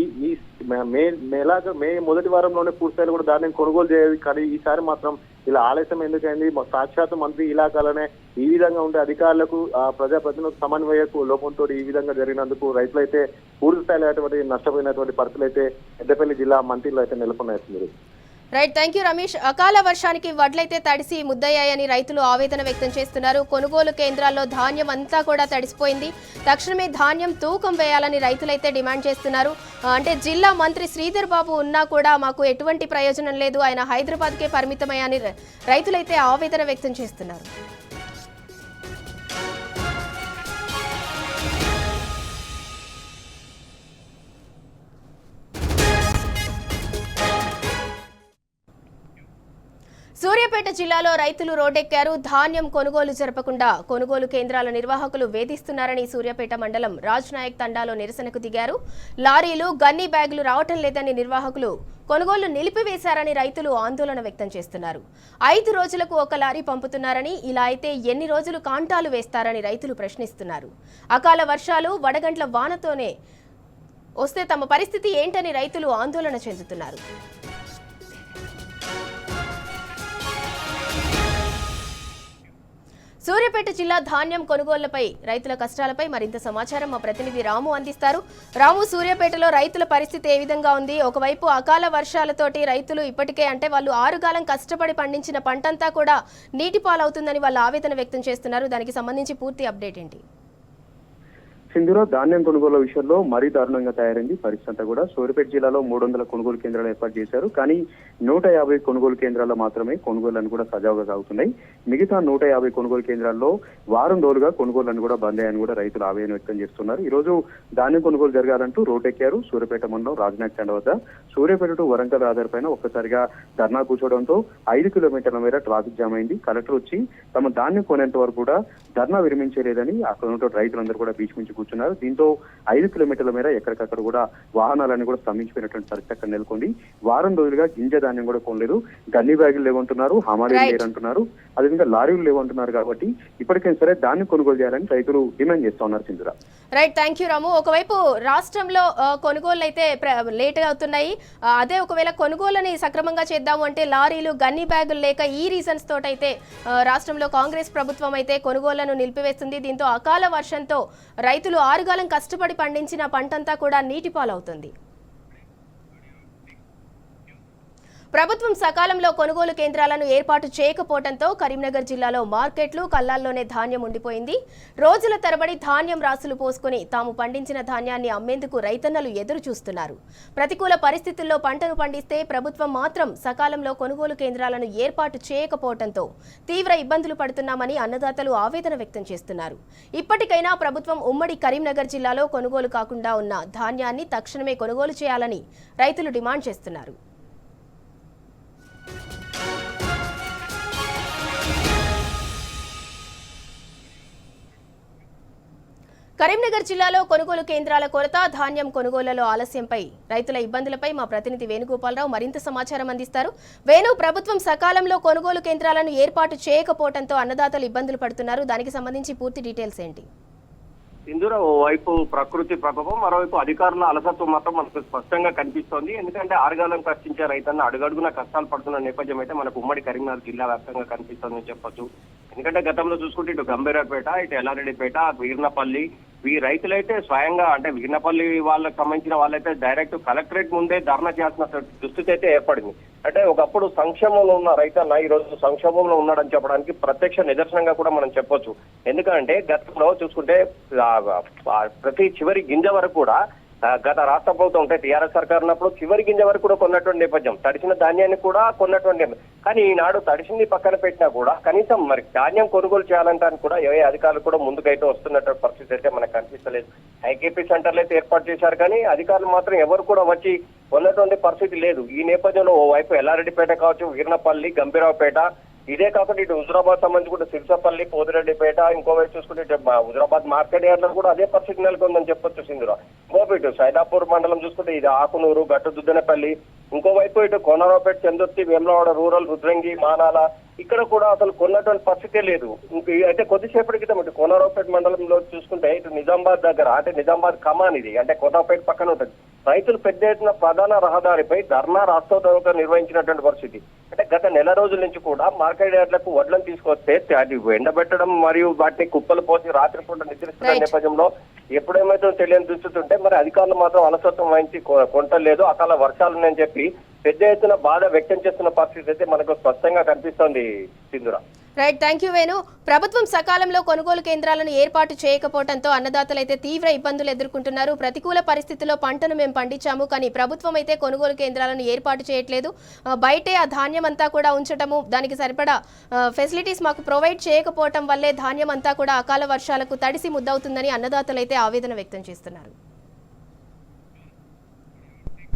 మే మొదటి వారంలోనే పూర్తిస్థాయిలో కూడా ధాన్యం కొనుగోలు చేయాలి. కానీ ఈసారి మాత్రం ఇలా ఆలస్యం ఎందుకైంది? సాక్షాత్ మంత్రి ఇలాకాలనే ఈ విధంగా ఉండే అధికారులకు ప్రజాప్రతినిధులకు సమన్వయ లోపంతో ఈ విధంగా జరిగినందుకు రైతులైతే పూర్తి స్థాయిలో నష్టపోయినటువంటి పరిస్థితులు అయితే పెద్దపల్లి జిల్లా మంత్రిలో అయితే నెలకొన్నాయి. Right, thank you Ramesh. అకాల వర్షానికి వడ్లైతే తడిసి ముద్దయ్యాయని రైతులు ఆవేదన వ్యక్తం చేస్తున్నారు. కొనుగోలు కేంద్రాల్లో ధాన్యం అంతా కూడా తడిసిపోయింది. తక్షణమే ధాన్యం తూకం వేయాలని రైతులైతే డిమాండ్ చేస్తున్నారు. అంటే జిల్లా మంత్రి శ్రీధర్ బాబు ఉన్నా కూడా మాకు ఎటువంటి ప్రయోజనం లేదు, ఆయన హైదరాబాద్కే పరిమితమయ్యాని రైతులైతే ఆవేదన వ్యక్తం చేస్తున్నారు. సూర్యాపేట సూర్యాపేట జిల్లాలో రైతులు రోడ్డెక్కారు. ధాన్యం కొనుగోలు జరపకుండా కొనుగోలు కేంద్రాల నిర్వాహకులు వేధిస్తున్నారని సూర్యాపేట మండలం రాజ్నాయక్ తండాలో నిరసనకు దిగారు. లారీలు, గన్నీ బ్యాగులు రావటం లేదని నిర్వాహకులు కొనుగోలు నిలిపివేశారని రైతులు ఆందోళన వ్యక్తం చేస్తున్నారు. 5 రోజులకు ఒక లారీ పంపుతున్నారని, ఇలా అయితే ఎన్ని రోజులు కాంటాలు వేస్తారని రైతులు ప్రశ్నిస్తున్నారు. అకాల వర్షాలు, వడగండ్ల వానతోనే వస్తే తమ పరిస్థితి ఏంటని రైతులు ఆందోళన చెందుతున్నారు. సూర్యాపేట జిల్లా ధాన్యం కొనుగోళ్లపై రైతుల కష్టాలపై మరింత సమాచారం మా ప్రతినిధి రాము అందిస్తారు. రాము, సూర్యాపేటలో రైతుల పరిస్థితి ఏ విధంగా ఉంది? ఒకవైపు అకాల వర్షాలతోటి రైతులు ఇప్పటికే వాళ్ళు 6 కాలం కష్టపడి పండించిన పంటంతా కూడా నీటి పాలవుతుందని వాళ్ళు ఆవేదన వ్యక్తం చేస్తున్నారు. దానికి సంబంధించి పూర్తి అప్డేట్ ఏంటి? సింధూరా, ధాన్యం కొనుగోలు విషయంలో మరీ దారుణంగా తయారైంది పరిస్థితి కూడా. సూర్యాపేట జిల్లాలో 300 కొనుగోలు కేంద్రాలు ఏర్పాటు చేశారు. కానీ 150 కొనుగోలు కేంద్రాల్లో మాత్రమే కొనుగోళ్లను కూడా సజావుగా సాగుతున్నాయి. మిగతా 150 కొనుగోలు కేంద్రాల్లో వారం రోజులుగా కొనుగోళ్లను కూడా బంద్ అయ్యాయని కూడా రైతులు ఆవేదన వ్యక్తం చేస్తున్నారు. ఈ రోజు ధాన్యం కొనుగోలు జరగాలంటూ రోడ్డెక్కారు. సూర్యాపేట మండలం రాజ్నాయక్ తండ వద్ద సూర్యాపేట టు వరంగల్ ఆధారపైన ఒక్కసారిగా ధర్నా కూర్చోవడంతో 5 కిలోమీటర్ల మేర ట్రాఫిక్ జామ్ అయింది. కలెక్టర్ వచ్చి తమ ధాన్యం కొనేంత వరకు కూడా ధర్నా విరమించలేదని అక్కడ ఉన్న రైతులందరూ కూడా బీచ్ నుంచి కూర్చున్నారు. దీంతో 5 కిలోమీటర్ల మేర ఎక్కడికక్కడ కూడా వాహనాలన్నీ కూడా స్తంభించిపోయినటువంటి పరిస్థితి అక్కడ నెలకొంది. వారం రోజులుగా గింజ ధాన్యం కూడా కొనలేదు. గన్నీ బ్యాగులు లేవంటున్నారు, హమాలీలు లేరంటున్నారు, అదేవిధంగా లారీలు లేవంటున్నారు. కాబట్టి ఇప్పటికైనా సరే ధాన్యం కొనుగోలు చేయాలని రైతులు డిమాండ్ చేస్తా ఉన్నారు. సింధురా, రైట్, థ్యాంక్ యూ రాము. ఒకవైపు రాష్ట్రంలో కొనుగోళ్లు అయితే లేట్ గా అవుతున్నాయి. అదే ఒకవేళ కొనుగోలని సక్రమంగా చేద్దాము అంటే లారీలు, గన్నీ బ్యాగులు లేక ఈ రీజన్స్ తోటైతే రాష్ట్రంలో కాంగ్రెస్ ప్రభుత్వం అయితే కొనుగోళ్లను నిలిపివేస్తుంది. దీంతో అకాల వర్షంతో రైతులు 6 కాలం కష్టపడి పండించిన పంటంతా కూడా నీటి పాలవుతుంది. ప్రభుత్వం సకాలంలో కొనుగోలు కేంద్రాలను ఏర్పాటు చేయకపోవడంతో కరీంనగర్ జిల్లాలో మార్కెట్లు, కల్లాల్లోనే ధాన్యం ఉండిపోయింది. రోజుల తరబడి ధాన్యం రాసులు పోసుకుని తాము పండించిన ధాన్యాన్ని అమ్మేందుకు రైతన్నలు ఎదురు చూస్తున్నారు. ప్రతికూల పరిస్థితుల్లో పంటను పండిస్తే ప్రభుత్వం మాత్రం సకాలంలో కొనుగోలు కేంద్రాలను ఏర్పాటు చేయకపోవడంతో తీవ్ర ఇబ్బందులు పడుతున్నామని అన్నదాతలు ఆవేదన వ్యక్తం చేస్తున్నారు. ఇప్పటికైనా ప్రభుత్వం ఉమ్మడి కరీంనగర్ జిల్లాలో కొనుగోలు కాకుండా ఉన్న ధాన్యాన్ని తక్షణమే కొనుగోలు చేయాలని రైతులు డిమాండ్ చేస్తున్నారు. కరీంనగర్ జిల్లాలో కొనుగోలు కేంద్రాల కొరత, ధాన్యం కొనుగోళ్లలో ఆలస్యంపై రైతుల ఇబ్బందులపై మా ప్రతినిధి వేణుగోపాలరావు మరింత సమాచారం అందిస్తారు. వేణు, ప్రభుత్వం సకాలంలో కొనుగోలు కేంద్రాలను ఏర్పాటు చేయకపోవడంతో అన్నదాతలు ఇబ్బందులు పడుతున్నారు. దానికి సంబంధించి పూర్తి డీటెయిల్స్ ఏంటి? ఇందులో ఓవైపు ప్రకృతి ప్రకోపం, మరోవైపు అధికారుల అలసత్వం మాత్రం మనకు స్పష్టంగా కనిపిస్తోంది. ఎందుకంటే ఆరుగాలం కష్టించే రైతన్న అడుగడుగున కష్టాలు పడుతున్న నేపథ్యం అయితే మనకు ఉమ్మడి కరీంనగర్ జిల్లా వ్యాప్తంగా కనిపిస్తోందని చెప్పొచ్చు. ఎందుకంటే గతంలో చూసుకుంటే ఇటు గంభీరాపేట, ఇటు ఎల్లారెడ్డిపేట, వీర్నపల్లి ఈ రైతులైతే స్వయంగా అంటే వీర్నపల్లి వాళ్ళకి సంబంధించిన వాళ్ళైతే డైరెక్ట్ కలెక్టరేట్ ముందే ధర్నా చేసిన దుస్థితి అయితే ఏర్పడింది. అంటే ఒకప్పుడు సంక్షేమంలో ఉన్న రైతన్న ఈ రోజు సంక్షేమంలో ఉన్నాడని చెప్పడానికి ప్రత్యక్ష నిదర్శనంగా కూడా మనం చెప్పొచ్చు. ఎందుకంటే గతంలో చూసుకుంటే ప్రతి చివరి గింజ వరకు కూడా గత రాష్ట్ర ప్రభుత్వం అంటే టీఆర్ఎస్ సర్కార్ ఉన్నప్పుడు చివరి గింజ వరకు కూడా కొన్నటువంటి నేపథ్యం, తడిసిన ధాన్యాన్ని కూడా కొన్నటువంటి. కానీ ఈనాడు తడిసింది పక్కన పెట్టినా కూడా కనీసం మరి ధాన్యం కొనుగోలు చేయాలంటానికి కూడా ఏ అధికారులు కూడా ముందుకైతే వస్తున్నటువంటి పరిస్థితి అయితే మనకు కనిపిస్తలేదు. ఐకేపీ సెంటర్లు అయితే ఏర్పాటు చేశారు, కానీ అధికారులు మాత్రం ఎవరు కూడా వచ్చి కొన్నటువంటి పరిస్థితి లేదు. ఈ నేపథ్యంలో ఓవైపు ఎల్లారెడ్డిపేట కావచ్చు, వీర్నపల్లి, గంభీరావుపేట, ఇదే కాకుండా ఇటు హుజురాబాద్ సంబంధించి కూడా సిరిసపల్లి, పోతిరెడ్డిపేట, ఇంకోవైపు చూసుకుంటే హుజురాబాద్ మార్కెట్ యార్డ్లో కూడా అదే పరిస్థితి నెలకొందని చెప్పొచ్చు సింధురా. ఇంకోవైపు ఇటు సైదాపూర్ మండలం చూసుకుంటే ఇది ఆకునూరు, గట్టుదుద్దనపల్లి, ఇంకోవైపు ఇటు కోనరావుపేట, చందుర్తి, వేములవాడ రూరల్, రుద్రంగి, మానాల ఇక్కడ కూడా అసలు కొన్నటువంటి పరిస్థితే లేదు. అయితే కొద్దిసేపటి క్రితం ఇటు కోనరావుపేట మండలంలో చూసుకుంటే ఇటు నిజామాబాద్ దగ్గర అంటే నిజామాబాద్ కమాన్ ఇది అంటే కోనరావుపేట పక్కన ఉంటుంది. రైతులు పెద్ద ఎత్తున ప్రధాన రహదారిపై ధర్నా రాస్తారోకో నిర్వహించినటువంటి పరిస్థితి. అంటే గత నెల రోజుల నుంచి కూడా మార్కెట్ యార్డ్లకు వడ్లను తీసుకొస్తే అది ఎండబెట్టడం మరియు వాటిని కుప్పలు పోసి రాత్రిపూట నిద్రిస్తున్న నేపథ్యంలో ఎప్పుడేమైతే తెలియని దుస్తుంటే మరి అధికారులు మాత్రం అలసత్వం వహించి కొంటలేదు. అకాల వర్షాలున్నాయని చెప్పి పెద్ద ఎత్తున బాధ వ్యక్తం చేస్తున్న పరిస్థితి అయితే మనకు స్పష్టంగా కనిపిస్తోంది Sindhura. Right, thank you Venu. ప్రభుత్వం సకాలంలో కొనుగోలు కేంద్రాలను ఏర్పాటు చేయకపోవడంతో అన్నదాతలైతే తీవ్ర ఇబ్బందులు ఎదుర్కొంటున్నారు. ప్రతికూల పరిస్థితుల్లో పంటను మేము పండించాము, కానీ ప్రభుత్వం అయితే కొనుగోలు కేంద్రాలను ఏర్పాటు చేయట్లేదు. బయటే ఆ ధాన్యం అంతా కూడా ఉంచటము, దానికి సరిపడా ఫెసిలిటీస్ మాకు ప్రొవైడ్ చేయకపోవటం వల్లే ధాన్యం అంతా కూడా అకాల వర్షాలకు తడిసి ముద్దవుతుందని అన్నదాతలైతే ఆవేదన వ్యక్తం చేస్తున్నారు.